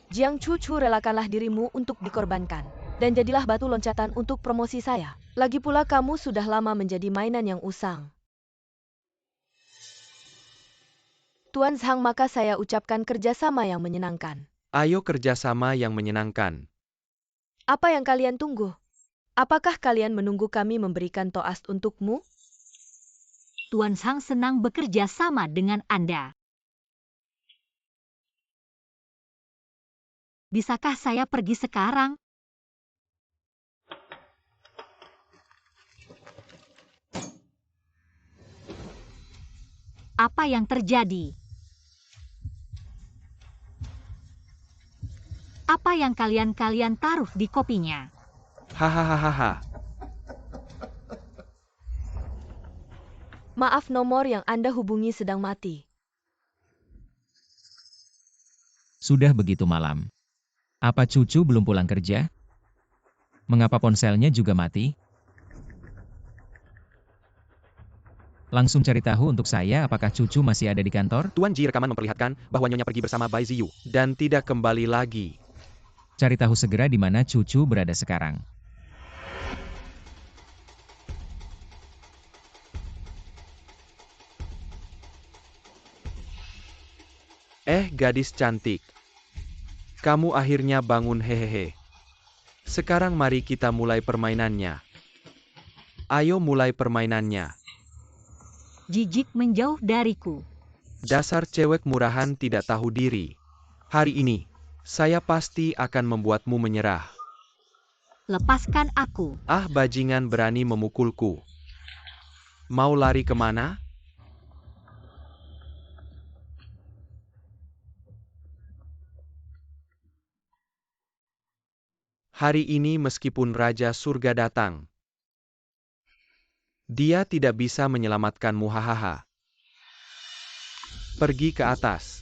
Jiang Cucu, relakanlah dirimu untuk dikorbankan. Dan jadilah batu loncatan untuk promosi saya. Lagi pula kamu sudah lama menjadi mainan yang usang. Tuan Zhang, maka saya ucapkan kerjasama yang menyenangkan. Ayo kerjasama yang menyenangkan. Apa yang kalian tunggu? Apakah kalian menunggu kami memberikan toast untukmu? Tuan Zhang senang bekerja sama dengan Anda. Bisakah saya pergi sekarang? Apa yang terjadi? Apa yang kalian taruh di kopinya? Hahaha. Maaf, nomor yang Anda hubungi sedang mati. Sudah begitu malam. Apa Cucu belum pulang kerja? Mengapa ponselnya juga mati? Langsung cari tahu untuk saya, apakah Cucu masih ada di kantor? Tuan Ji, rekaman memperlihatkan bahwa Nyonya pergi bersama Bai Ziyu dan tidak kembali lagi. Cari tahu segera di mana Cucu berada sekarang. Gadis cantik. Kamu akhirnya bangun, hehehe. Sekarang mari kita mulai permainannya. Ayo mulai permainannya. Jijik menjauh dariku. Dasar cewek murahan tidak tahu diri. Hari ini, saya pasti akan membuatmu menyerah. Lepaskan aku. Bajingan berani memukulku. Mau lari kemana? Hari ini meskipun Raja Surga datang, dia tidak bisa menyelamatkanmu, hahaha. Pergi ke atas.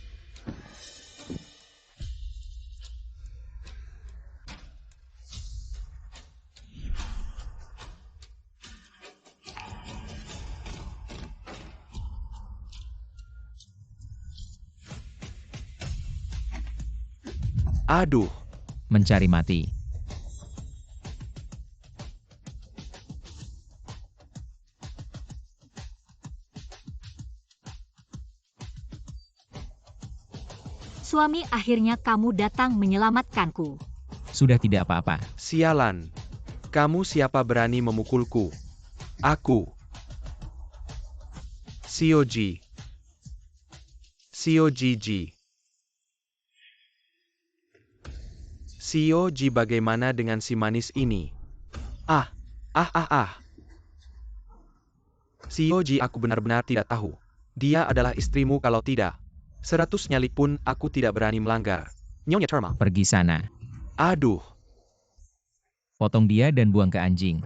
Aduh. Mencari mati. Suami, akhirnya kamu datang menyelamatkanku. Sudah tidak apa-apa. Sialan. Kamu siapa berani memukulku? Aku. Sioji. Siojiji. Sio Ji, bagaimana dengan si manis ini? Ah. Sio Ji, aku benar-benar tidak tahu. Dia adalah istrimu, kalau tidak 100 nyali pun aku tidak berani melanggar. Nyonya Terma. Pergi sana. Aduh. Potong dia dan buang ke anjing.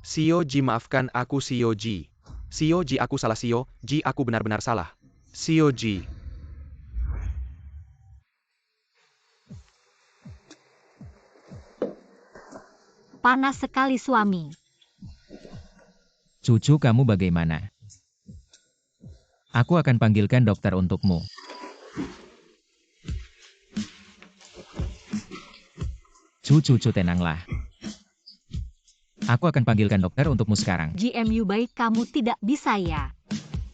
Sio Ji, maafkan aku Sio Ji. Sio Ji, aku salah Sio Ji, aku benar-benar salah. Sio Ji. Panas sekali suami. Cucu kamu bagaimana? Aku akan panggilkan dokter untukmu. Cucu, tenanglah. Aku akan panggilkan dokter untukmu sekarang. GMU baik kamu tidak bisa ya.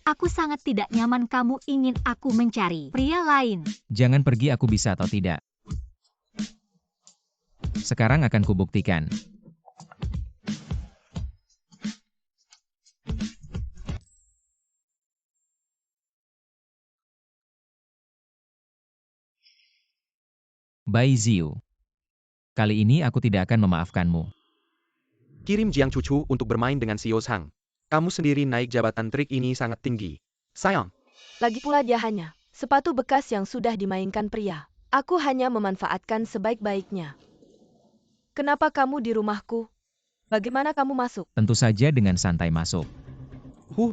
Aku sangat tidak nyaman kamu ingin aku mencari pria lain. Jangan pergi, aku bisa atau tidak. Sekarang akan kubuktikan. Bai Ziu. Kali ini aku tidak akan memaafkanmu. Kirim Jiang Cucu untuk bermain dengan Sio Sang. Kamu sendiri naik jabatan, trik ini sangat tinggi. Sayang. Lagi pula dia hanya sepatu bekas yang sudah dimainkan pria. Aku hanya memanfaatkan sebaik-baiknya. Kenapa kamu di rumahku? Bagaimana kamu masuk? Tentu saja dengan santai masuk.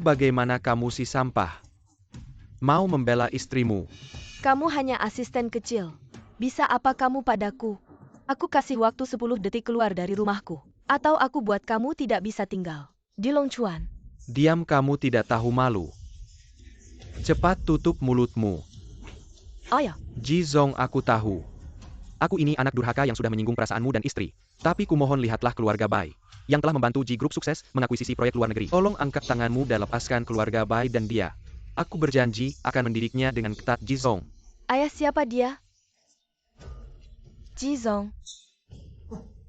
Bagaimana kamu si sampah? Mau membela istrimu? Kamu hanya asisten kecil. Bisa apa kamu padaku? Aku kasih waktu 10 detik keluar dari rumahku. Atau aku buat kamu tidak bisa tinggal di Longchuan. Diam, kamu tidak tahu malu. Cepat tutup mulutmu. Oh ya, Ji Zong, aku tahu. Aku ini anak durhaka yang sudah menyinggung perasaanmu dan istri. Tapi kumohon lihatlah keluarga Bai yang telah membantu Ji Group sukses mengakuisisi proyek luar negeri. Tolong angkat tanganmu dan lepaskan keluarga Bai dan dia. Aku berjanji akan mendidiknya dengan ketat. Ji Zong. ayah siapa dia? Jizong.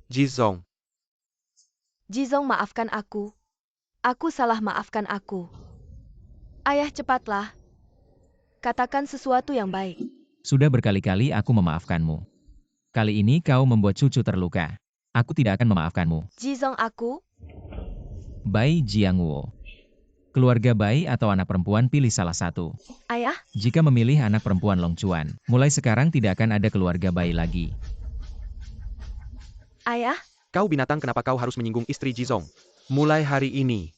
Ji Zong. Jizong, maafkan aku. Aku salah, maafkan aku. Ayah, cepatlah. Katakan sesuatu yang baik. Sudah berkali-kali aku memaafkanmu. Kali ini kau membuat cucu terluka. Aku tidak akan memaafkanmu. Jizong, aku? Bai Jiangwo. Keluarga Bai atau anak perempuan, pilih salah satu. Ayah? Jika memilih anak perempuan Longchuan, mulai sekarang tidak akan ada keluarga Bai lagi. Ayah? Kau binatang, kenapa kau harus menyinggung istri Ji Zong? Mulai hari ini,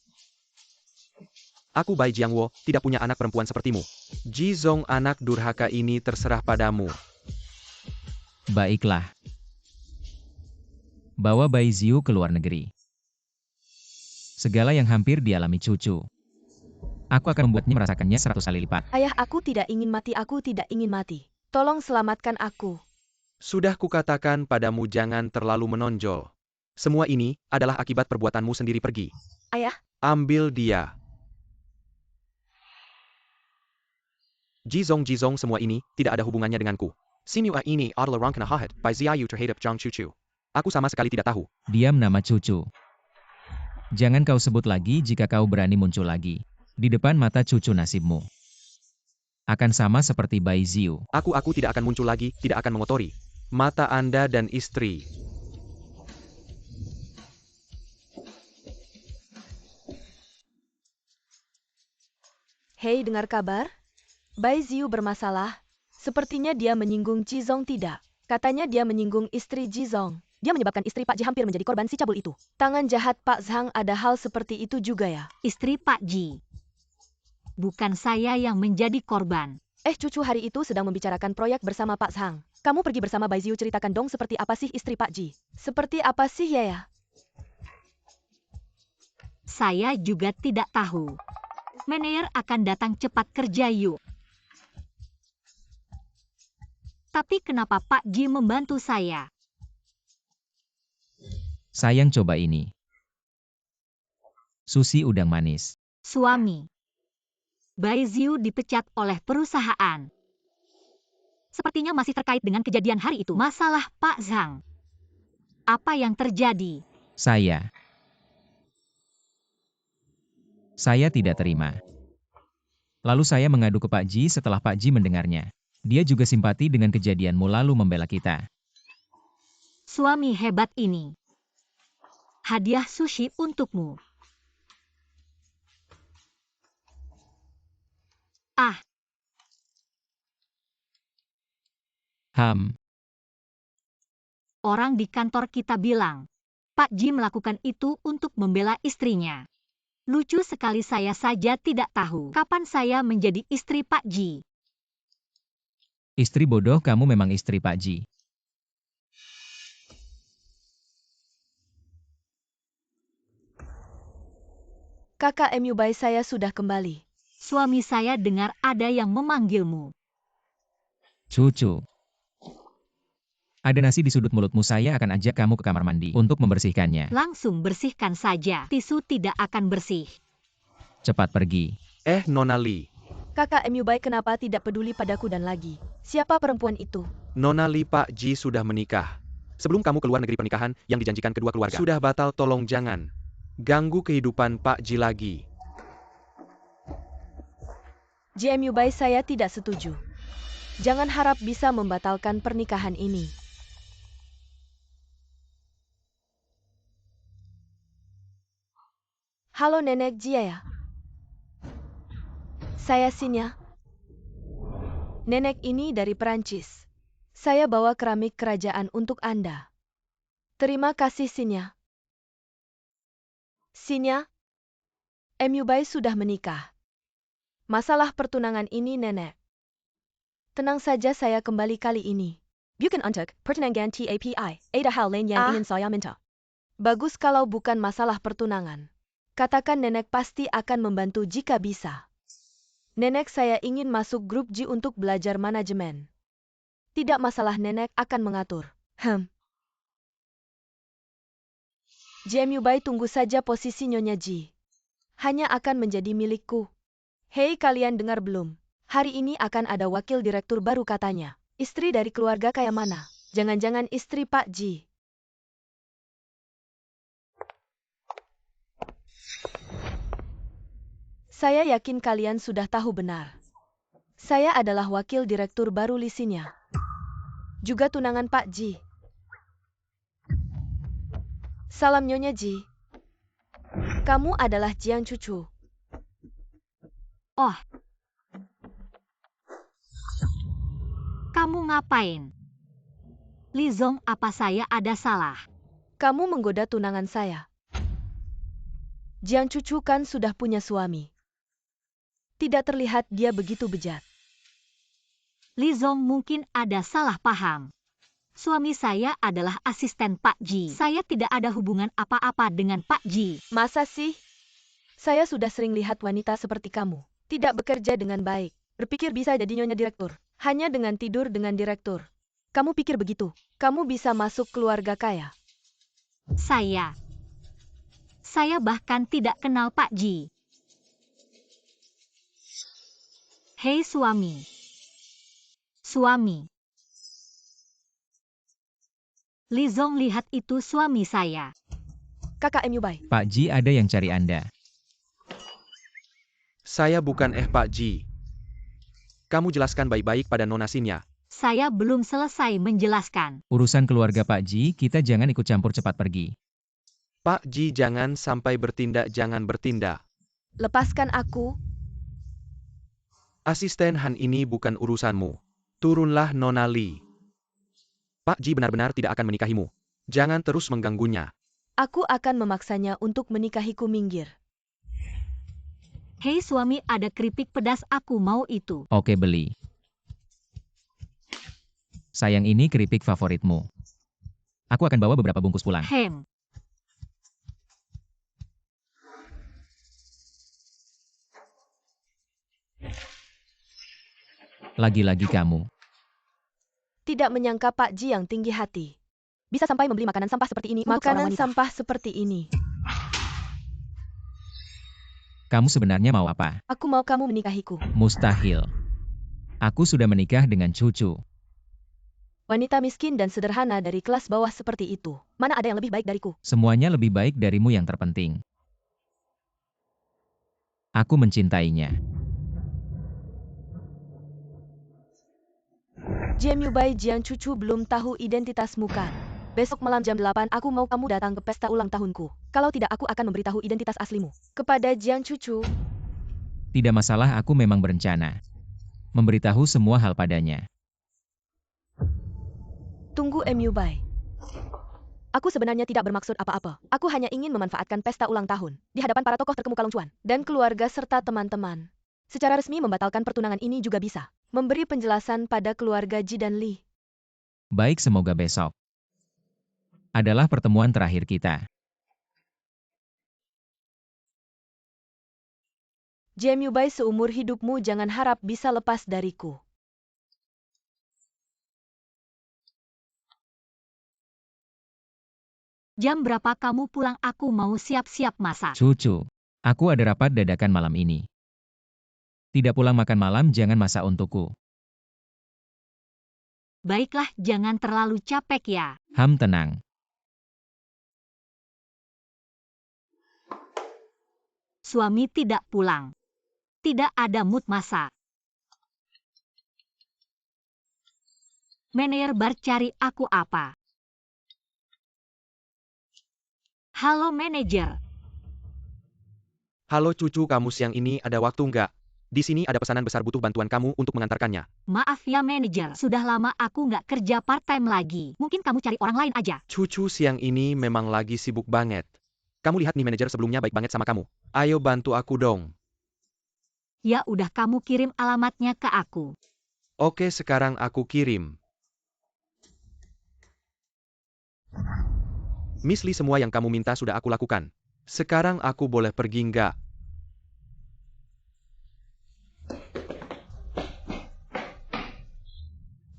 aku Bai Jiangwo tidak punya anak perempuan sepertimu. Ji Zong, anak durhaka ini terserah padamu. Baiklah. Bawa Bai Ziu ke luar negeri. Segala yang hampir dialami cucu, aku akan membuatnya merasakannya 100 kali lipat. Ayah, aku tidak ingin mati, aku tidak ingin mati. Tolong selamatkan aku. Sudah kukatakan padamu, jangan terlalu menonjol. Semua ini adalah akibat perbuatanmu sendiri. Pergi. Ayah? Ambil dia. Ji Zong, semua ini tidak ada hubungannya denganku. Simua ini adalah orang kena hahat by Ziayu terhadap Jiang Cucu. Aku sama sekali tidak tahu. Diam, nama cucu. Jangan kau sebut lagi jika kau berani muncul lagi. Di depan mata cucu, nasibmu akan sama seperti Bai Ziu. Aku tidak akan muncul lagi, tidak akan mengotori mata Anda dan istri. Hei, dengar kabar? Bai Ziu bermasalah. Sepertinya dia menyinggung Jizong. Tidak. Katanya dia menyinggung istri Jizong. Dia menyebabkan istri Pak Ji hampir menjadi korban si cabul itu. Tangan jahat Pak Zhang, ada hal seperti itu juga ya? Istri Pak Ji. Bukan saya yang menjadi korban. Cucu hari itu sedang membicarakan proyek bersama Pak Zhang. Kamu pergi bersama Bai Ziu, ceritakan dong seperti apa sih istri Pak Ji? Seperti apa sih ya? Saya juga tidak tahu. Manajer akan datang cepat kerja yuk. Tapi kenapa Pak Ji membantu saya? Sayang, coba ini. Sushi udang manis. Suami. Bai Ziu dipecat oleh perusahaan. Sepertinya masih terkait dengan kejadian hari itu. Masalah Pak Zhang. Apa yang terjadi? Saya tidak terima. Lalu saya mengadu ke Pak Ji. Setelah Pak Ji mendengarnya, dia juga simpati dengan kejadianmu lalu membela kita. Suami hebat ini. Hadiah sushi untukmu. Ah, orang di kantor kita bilang, Pak Ji melakukan itu untuk membela istrinya. Lucu sekali, saya saja tidak tahu kapan saya menjadi istri Pak Ji. Istri bodoh, kamu memang istri Pak Ji. Kakak Myubai, saya sudah kembali. Suami saya dengar ada yang memanggilmu. Cucu. Ada nasi di sudut mulutmu, saya akan ajak kamu ke kamar mandi untuk membersihkannya. Langsung bersihkan saja, tisu tidak akan bersih. Cepat pergi. Nona Lee. Kakak Myubai kenapa tidak peduli padaku dan lagi? Siapa perempuan itu? Nona Lee, Pak Ji sudah menikah. Sebelum kamu keluar negeri, pernikahan yang dijanjikan kedua keluarga sudah batal. Tolong jangan ganggu kehidupan Pak Ji lagi. Ji Myubai, saya tidak setuju. Jangan harap bisa membatalkan pernikahan ini. Halo Nenek Jia. Saya Sinya. Nenek ini dari Perancis. Saya bawa keramik kerajaan untuk Anda. Terima kasih Sinya. Sinya, Myubai sudah menikah. Masalah pertunangan ini Nenek. Tenang saja, saya kembali kali ini. Bukan untuk pertunangan TAPI, ada hal lain yang ingin saya minta. Bagus kalau bukan masalah pertunangan. Katakan Nenek pasti akan membantu jika bisa. Nenek, saya ingin masuk grup G untuk belajar manajemen. Tidak masalah, Nenek akan mengatur. Ji Myubai, tunggu saja, posisi Nyonya Ji hanya akan menjadi milikku. Hei, kalian dengar belum? Hari ini akan ada wakil direktur baru katanya. Istri dari keluarga kaya mana? Jangan-jangan istri Pak Ji. Saya yakin kalian sudah tahu benar. Saya adalah wakil direktur baru Lisinya. Juga tunangan Pak Ji. Salam Nyonya Ji. Kamu adalah Jiang Cucu. Oh. Kamu ngapain? Lizong, apa saya ada salah? Kamu menggoda tunangan saya. Jiang Cucu kan sudah punya suami. Tidak terlihat dia begitu bejat. Lizong, mungkin ada salah paham. Suami saya adalah asisten Pak Ji. Saya tidak ada hubungan apa-apa dengan Pak Ji. Masa sih? Saya sudah sering lihat wanita seperti kamu. Tidak bekerja dengan baik. Berpikir bisa jadi nyonya direktur. Hanya dengan tidur dengan direktur. Kamu pikir begitu? Kamu bisa masuk keluarga kaya. Saya bahkan tidak kenal Pak Ji. Hei suami. Lizong, lihat itu suami saya. Kakak Myubai. Pak Ji ada yang cari Anda. Saya bukan Pak Ji. Kamu jelaskan baik-baik pada Nona Sinya. Saya belum selesai menjelaskan. Urusan keluarga Pak Ji, kita jangan ikut campur, cepat pergi. Pak Ji, jangan sampai bertindak, jangan bertindak. Lepaskan aku. Asisten Han ini bukan urusanmu. Turunlah Nona Lee. Pak Ji benar-benar tidak akan menikahimu. Jangan terus mengganggunya. Aku akan memaksanya untuk menikahiku, minggir. Hei suami, ada keripik pedas, aku mau itu. Oke, beli. Sayang, ini keripik favoritmu. Aku akan bawa beberapa bungkus pulang. Lagi-lagi kamu. Tidak menyangka Pak Ji yang tinggi hati. Bisa sampai membeli makanan sampah seperti ini untuk seorang Makanan wanita. sampah seperti ini. Kamu sebenarnya mau apa? Aku mau kamu menikahiku. Mustahil. Aku sudah menikah dengan Cucu. Wanita miskin dan sederhana dari kelas bawah seperti itu. Mana ada yang lebih baik dariku? Semuanya lebih baik darimu, yang terpenting. Aku mencintainya. Ji Myubai, Jiang Cucu belum tahu identitasmu kan? Besok malam jam 8 aku mau kamu datang ke pesta ulang tahunku. Kalau tidak aku akan memberitahu identitas aslimu. Kepada Jiang Cucu. Tidak masalah, aku memang berencana memberitahu semua hal padanya. Tunggu MU Bai. Aku sebenarnya tidak bermaksud apa-apa. Aku hanya ingin memanfaatkan pesta ulang tahun di hadapan para tokoh terkemuka Long Chuan dan keluarga serta teman-teman. Secara resmi membatalkan pertunangan ini juga bisa. Memberi penjelasan pada keluarga Ji dan Li. Baik, semoga besok adalah pertemuan terakhir kita. JMU Bai, seumur hidupmu jangan harap bisa lepas dariku. Jam berapa kamu pulang? Aku mau siap-siap masak. Cucu, aku ada rapat dadakan malam ini. Tidak pulang makan malam, jangan masak untukku. Baiklah, jangan terlalu capek ya. Tenang. Suami tidak pulang. Tidak ada mood masak. Manajer bar cari aku apa? Halo manajer. Halo Cucu, kamu siang ini ada waktu nggak? Di sini ada pesanan besar, butuh bantuan kamu untuk mengantarkannya. Maaf ya manajer, sudah lama aku nggak kerja part-time lagi. Mungkin kamu cari orang lain aja. Cucu siang ini memang lagi sibuk banget. Kamu lihat nih, manajer sebelumnya baik banget sama kamu. Ayo bantu aku dong. Ya udah, kamu kirim alamatnya ke aku. Oke, sekarang aku kirim. Miss Lee, semua yang kamu minta sudah aku lakukan. Sekarang aku boleh pergi nggak?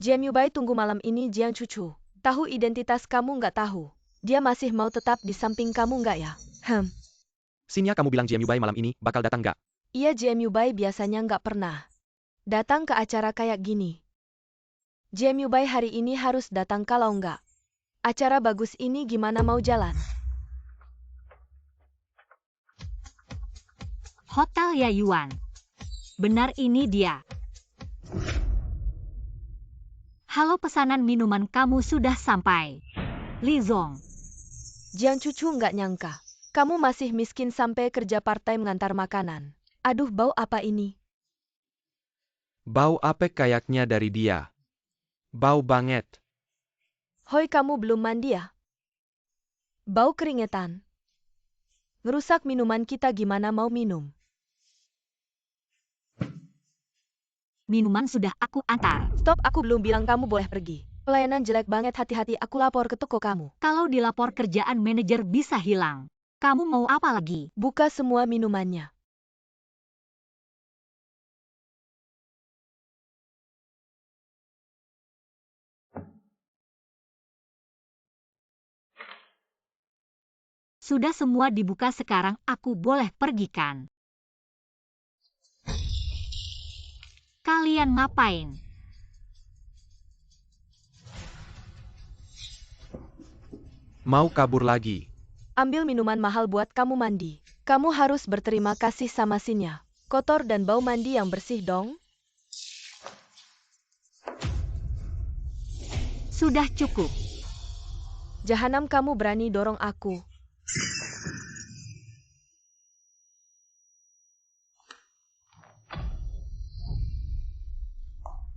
JMU Bai, tunggu malam ini Jiang Cucu. Tahu identitas kamu nggak tahu? Dia masih mau tetap di samping kamu nggak ya? Sinya kamu bilang JMU Bai malam ini bakal datang nggak? Iya, JMU Bai biasanya nggak pernah datang ke acara kayak gini. JMU Bai hari ini harus datang, kalau nggak acara bagus ini gimana mau jalan? Hotel Yayuan. Benar, ini dia. Halo, pesanan minuman kamu sudah sampai. Li Zong. Jiang Cucu nggak nyangka. Kamu masih miskin sampai kerja part-time ngantar makanan. Aduh, bau apa ini? Bau apek kayaknya dari dia. Bau banget. Hoi, kamu belum mandi ya? Bau keringetan. Ngerusak minuman kita, gimana mau minum? Minuman sudah aku antar. Stop, aku belum bilang kamu boleh pergi. Pelayanan jelek banget, hati-hati aku lapor ke toko kamu. Kalau dilapor kerjaan manajer bisa hilang. Kamu mau apa lagi? Buka semua minumannya. Sudah semua dibuka, sekarang aku boleh pergi kan? Kalian ngapain? Mau kabur lagi. Ambil minuman mahal buat kamu mandi. Kamu harus berterima kasih sama Sinya. Kotor dan bau, mandi yang bersih dong. Sudah cukup. Jahanam, kamu berani dorong aku.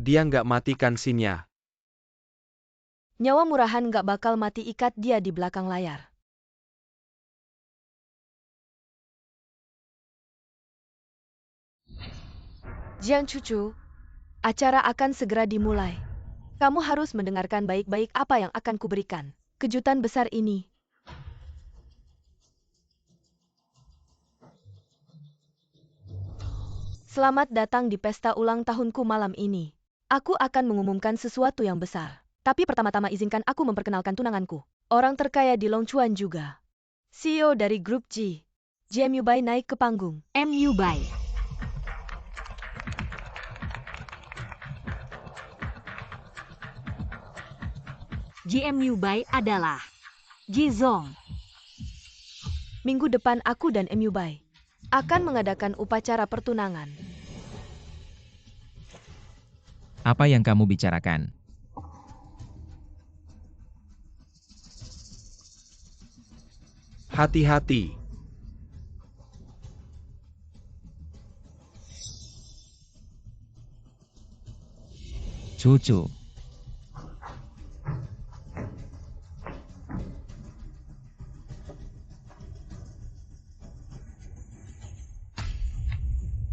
Dia nggak matikan Sinya. Nyawa murahan nggak bakal mati, ikat dia di belakang layar. Jiang Cucu, acara akan segera dimulai. Kamu harus mendengarkan baik-baik apa yang akan kuberikan. Kejutan besar ini. Selamat datang di pesta ulang tahunku malam ini. Aku akan mengumumkan sesuatu yang besar. Tapi pertama-tama izinkan aku memperkenalkan tunanganku. Orang terkaya di Long Chuan juga. CEO dari grup G. JMU Bai naik ke panggung. MU Bai. JMU Bai adalah Ji Zong. Minggu depan aku dan MU Bai akan mengadakan upacara pertunangan. Apa yang kamu bicarakan? Hati-hati. Cucu.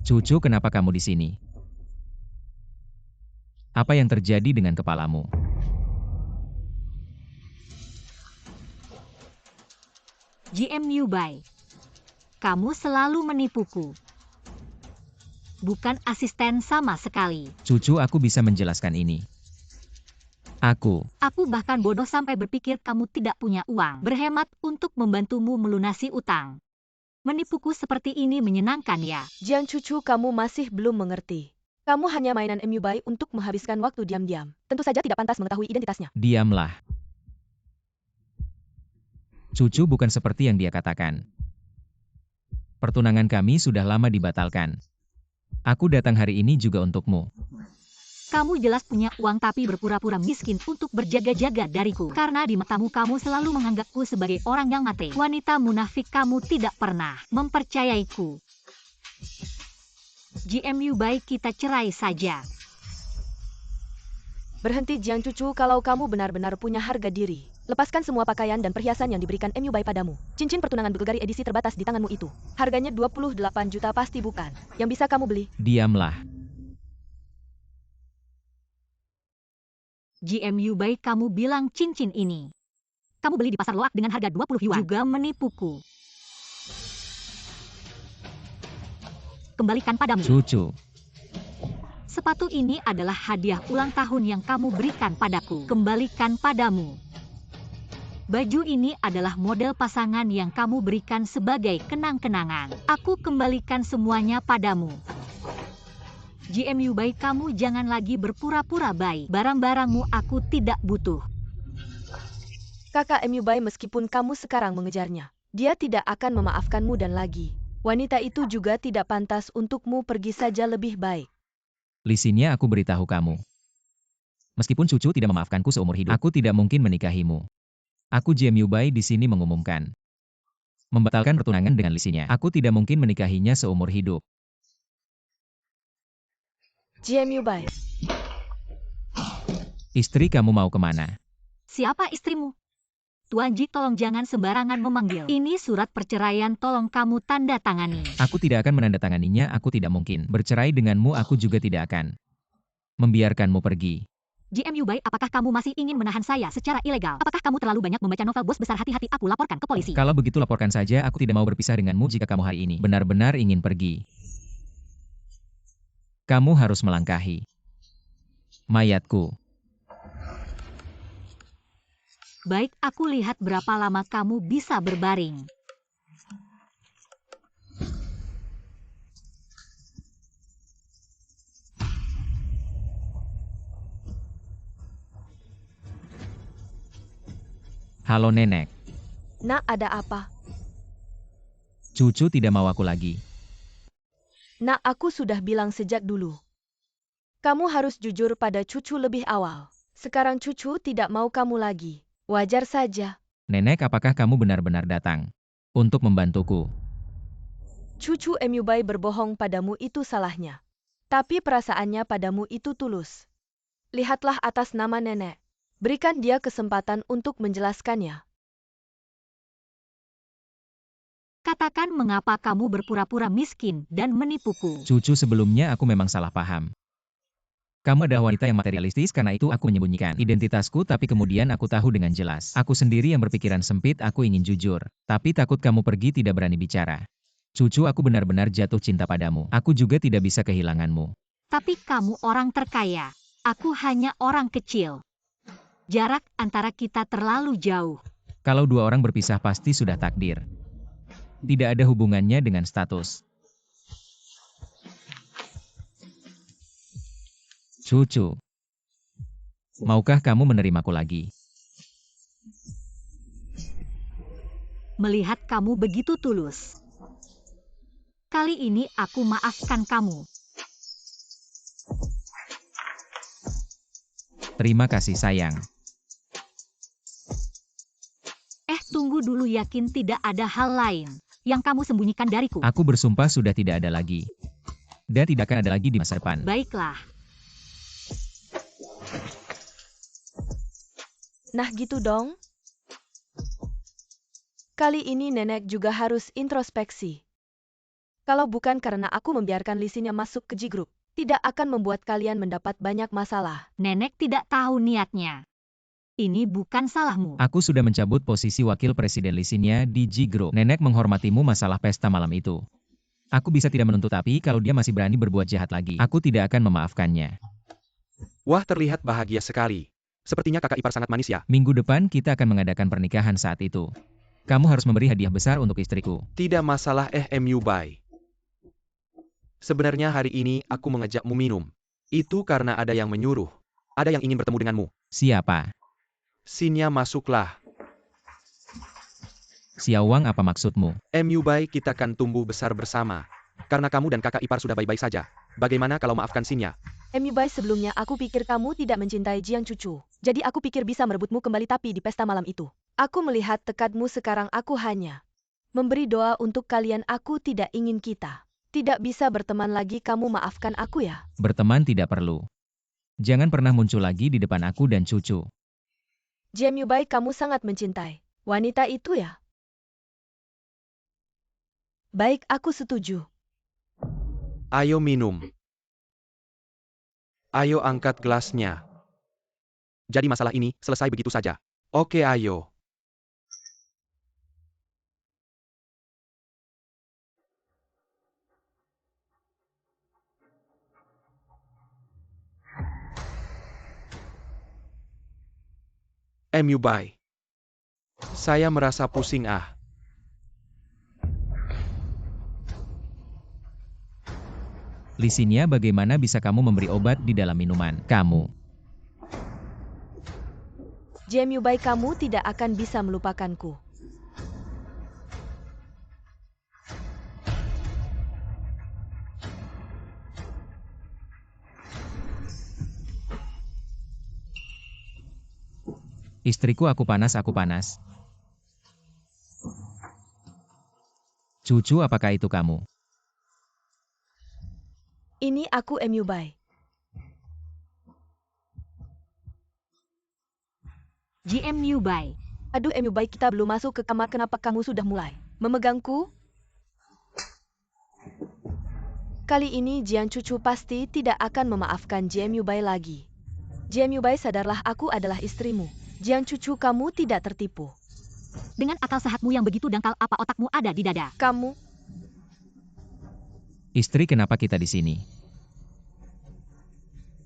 Cucu, kenapa kamu di sini? Apa yang terjadi dengan kepalamu? GM Yubai, kamu selalu menipuku. Bukan asisten sama sekali. Cucu, aku bisa menjelaskan ini. Aku bahkan bodoh sampai berpikir kamu tidak punya uang. Berhemat untuk membantumu melunasi utang. Menipuku seperti ini menyenangkan ya? Jiang Cucu, kamu masih belum mengerti. Kamu hanya mainan MU Bai untuk menghabiskan waktu diam-diam. Tentu saja tidak pantas mengetahui identitasnya. diamlah. Cucu, bukan seperti yang dia katakan. Pertunangan kami sudah lama dibatalkan. Aku datang hari ini juga untukmu. Kamu jelas punya uang tapi berpura-pura miskin untuk berjaga-jaga dariku. Karena di matamu kamu selalu menganggapku sebagai orang yang mati. Wanita munafik, kamu tidak pernah mempercayaiku. GM Yubai, kita cerai saja. Berhenti Jiang Cucu, kalau kamu benar-benar punya harga diri. Lepaskan semua pakaian dan perhiasan yang diberikan MU Bai padamu. Cincin pertunangan Bulgari edisi terbatas di tanganmu itu. Harganya 28 juta pasti bukan. Yang bisa kamu beli. Diamlah. GM Yubai, kamu bilang cincin ini kamu beli di pasar loak dengan harga 20 yuan. Juga menipuku. Kembalikan padamu. Cucu. Sepatu ini adalah hadiah ulang tahun yang kamu berikan padaku. Kembalikan padamu. Baju ini adalah model pasangan yang kamu berikan sebagai kenang-kenangan. Aku kembalikan semuanya padamu. GM Yubai, kamu jangan lagi berpura-pura baik. Barang-barangmu aku tidak butuh. Kakak MU Bai, meskipun kamu sekarang mengejarnya, dia tidak akan memaafkanmu dan lagi. Wanita itu juga tidak pantas untukmu, pergi saja lebih baik. Lisinya aku beritahu kamu. Meskipun Cucu tidak memaafkanku seumur hidup, aku tidak mungkin menikahimu. Aku GM Yubai di sini mengumumkan. Membatalkan pertunangan dengan lisinya. Aku tidak mungkin menikahinya seumur hidup. GM Yubai, Istri kamu mau kemana? Siapa istrimu? Tuan Ji, tolong jangan sembarangan memanggil. Ini surat perceraian, tolong kamu tanda tangani. Aku tidak akan menandatanganinya, aku tidak mungkin. Bercerai denganmu, aku juga tidak akan membiarkanmu pergi. GM Yubai, apakah kamu masih ingin menahan saya secara ilegal? Apakah kamu terlalu banyak membaca novel bos besar? Hati-hati, aku laporkan ke polisi. Kalau begitu laporkan saja, aku tidak mau berpisah denganmu jika kamu hari ini benar-benar ingin pergi. Kamu harus melangkahi mayatku. Baik, aku lihat berapa lama kamu bisa berbaring. Halo nenek. nak, ada apa? Cucu tidak mau aku lagi. Nak, aku sudah bilang sejak dulu. Kamu harus jujur pada Cucu lebih awal. Sekarang Cucu tidak mau kamu lagi. Wajar saja. Nenek, apakah kamu benar-benar datang untuk membantuku? Cucu MU Bai berbohong padamu, itu salahnya. Tapi perasaannya padamu itu tulus. Lihatlah atas nama nenek. Berikan dia kesempatan untuk menjelaskannya. Katakan mengapa kamu berpura-pura miskin dan menipuku. Cucu, sebelumnya aku memang salah paham. Kamu adalah wanita yang materialistis, karena itu aku menyembunyikan identitasku, tapi kemudian aku tahu dengan jelas. Aku sendiri yang berpikiran sempit, aku ingin jujur. Tapi takut kamu pergi tidak berani bicara. Cucu, aku benar-benar jatuh cinta padamu. Aku juga tidak bisa kehilanganmu. Tapi kamu orang terkaya. Aku hanya orang kecil. Jarak antara kita terlalu jauh. Kalau dua orang berpisah pasti sudah takdir. Tidak ada hubungannya dengan status. Cucu, maukah kamu menerimaku lagi? Melihat kamu begitu tulus. Kali ini aku maafkan kamu. Terima kasih sayang. Tunggu dulu yakin tidak ada hal lain yang kamu sembunyikan dariku. Aku bersumpah sudah tidak ada lagi. Dan tidak akan ada lagi di masa depan. Baiklah. Nah gitu dong. Kali ini nenek juga harus introspeksi. Kalau bukan karena aku membiarkan Lisinya masuk ke G-Group, tidak akan membuat kalian mendapat banyak masalah. Nenek tidak tahu niatnya. Ini bukan salahmu. Aku sudah mencabut posisi wakil presiden Lisinya di G-Group. Nenek menghormatimu masalah pesta malam itu. Aku bisa tidak menuntut, tapi kalau dia masih berani berbuat jahat lagi, aku tidak akan memaafkannya. Wah, terlihat bahagia sekali. Sepertinya kakak ipar sangat manis ya. Minggu depan kita akan mengadakan pernikahan saat itu. Kamu harus memberi hadiah besar untuk istriku. Tidak masalah MU Bai. Sebenarnya hari ini aku mengajakmu minum. Itu karena ada yang menyuruh. Ada yang ingin bertemu denganmu. Siapa? Sinya masuklah. Xiaowang, apa maksudmu? MU Bai, kita akan tumbuh besar bersama. Karena kamu dan kakak ipar sudah baik-baik saja. Bagaimana kalau maafkan Sinya? MU Bai, sebelumnya aku pikir kamu tidak mencintai Jiang Cucu. Jadi aku pikir bisa merebutmu kembali, tapi di pesta malam itu. Aku melihat tekadmu sekarang. Aku hanya memberi doa untuk kalian. Aku tidak ingin kita tidak bisa berteman lagi. Kamu maafkan aku ya? Berteman tidak perlu. Jangan pernah muncul lagi di depan aku dan cucu. MU Bai, kamu sangat mencintai wanita itu ya? Baik, aku setuju. Ayo minum. Ayo angkat gelasnya. Jadi masalah ini selesai begitu saja. Oke, ayo. MU Bai. Saya merasa pusing ah. Lisinya, bagaimana bisa kamu memberi obat di dalam minuman? Kamu. MU Bai, kamu tidak akan bisa melupakanku. Istriku, aku panas, aku panas. Cucu, apakah itu kamu? Ini aku, MU Bai. GMU Bai. Aduh, MU Bai, kita belum masuk ke kamar. Kenapa kamu sudah mulai memegangku? Kali ini Jiang Cucu pasti tidak akan memaafkan MU Bai lagi. MU Bai, sadarlah, aku adalah istrimu. Jiang Cucu, kamu tidak tertipu. Dengan akal sehatmu yang begitu dangkal, apa otakmu ada di dada? Kamu, Istri, kenapa kita di sini?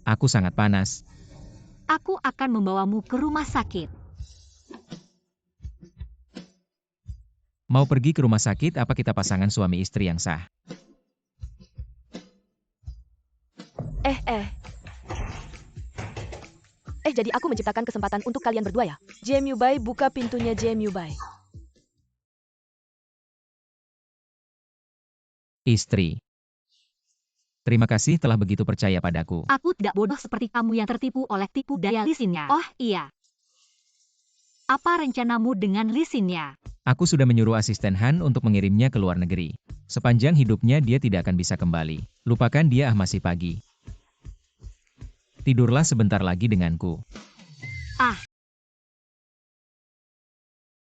Aku sangat panas. Aku akan membawamu ke rumah sakit. Mau pergi ke rumah sakit, apa kita pasangan suami istri yang sah? jadi aku menciptakan kesempatan untuk kalian berdua ya? MU Bai, buka pintunya MU Bai. Istri. Terima kasih telah begitu percaya padaku. Aku tidak bodoh seperti kamu yang tertipu oleh tipu daya Lisinya. Oh iya. Apa rencanamu dengan Lisinya? Aku sudah menyuruh asisten Han untuk mengirimnya ke luar negeri. Sepanjang hidupnya dia tidak akan bisa kembali. Lupakan dia, masih pagi. Tidurlah sebentar lagi denganku. Ah,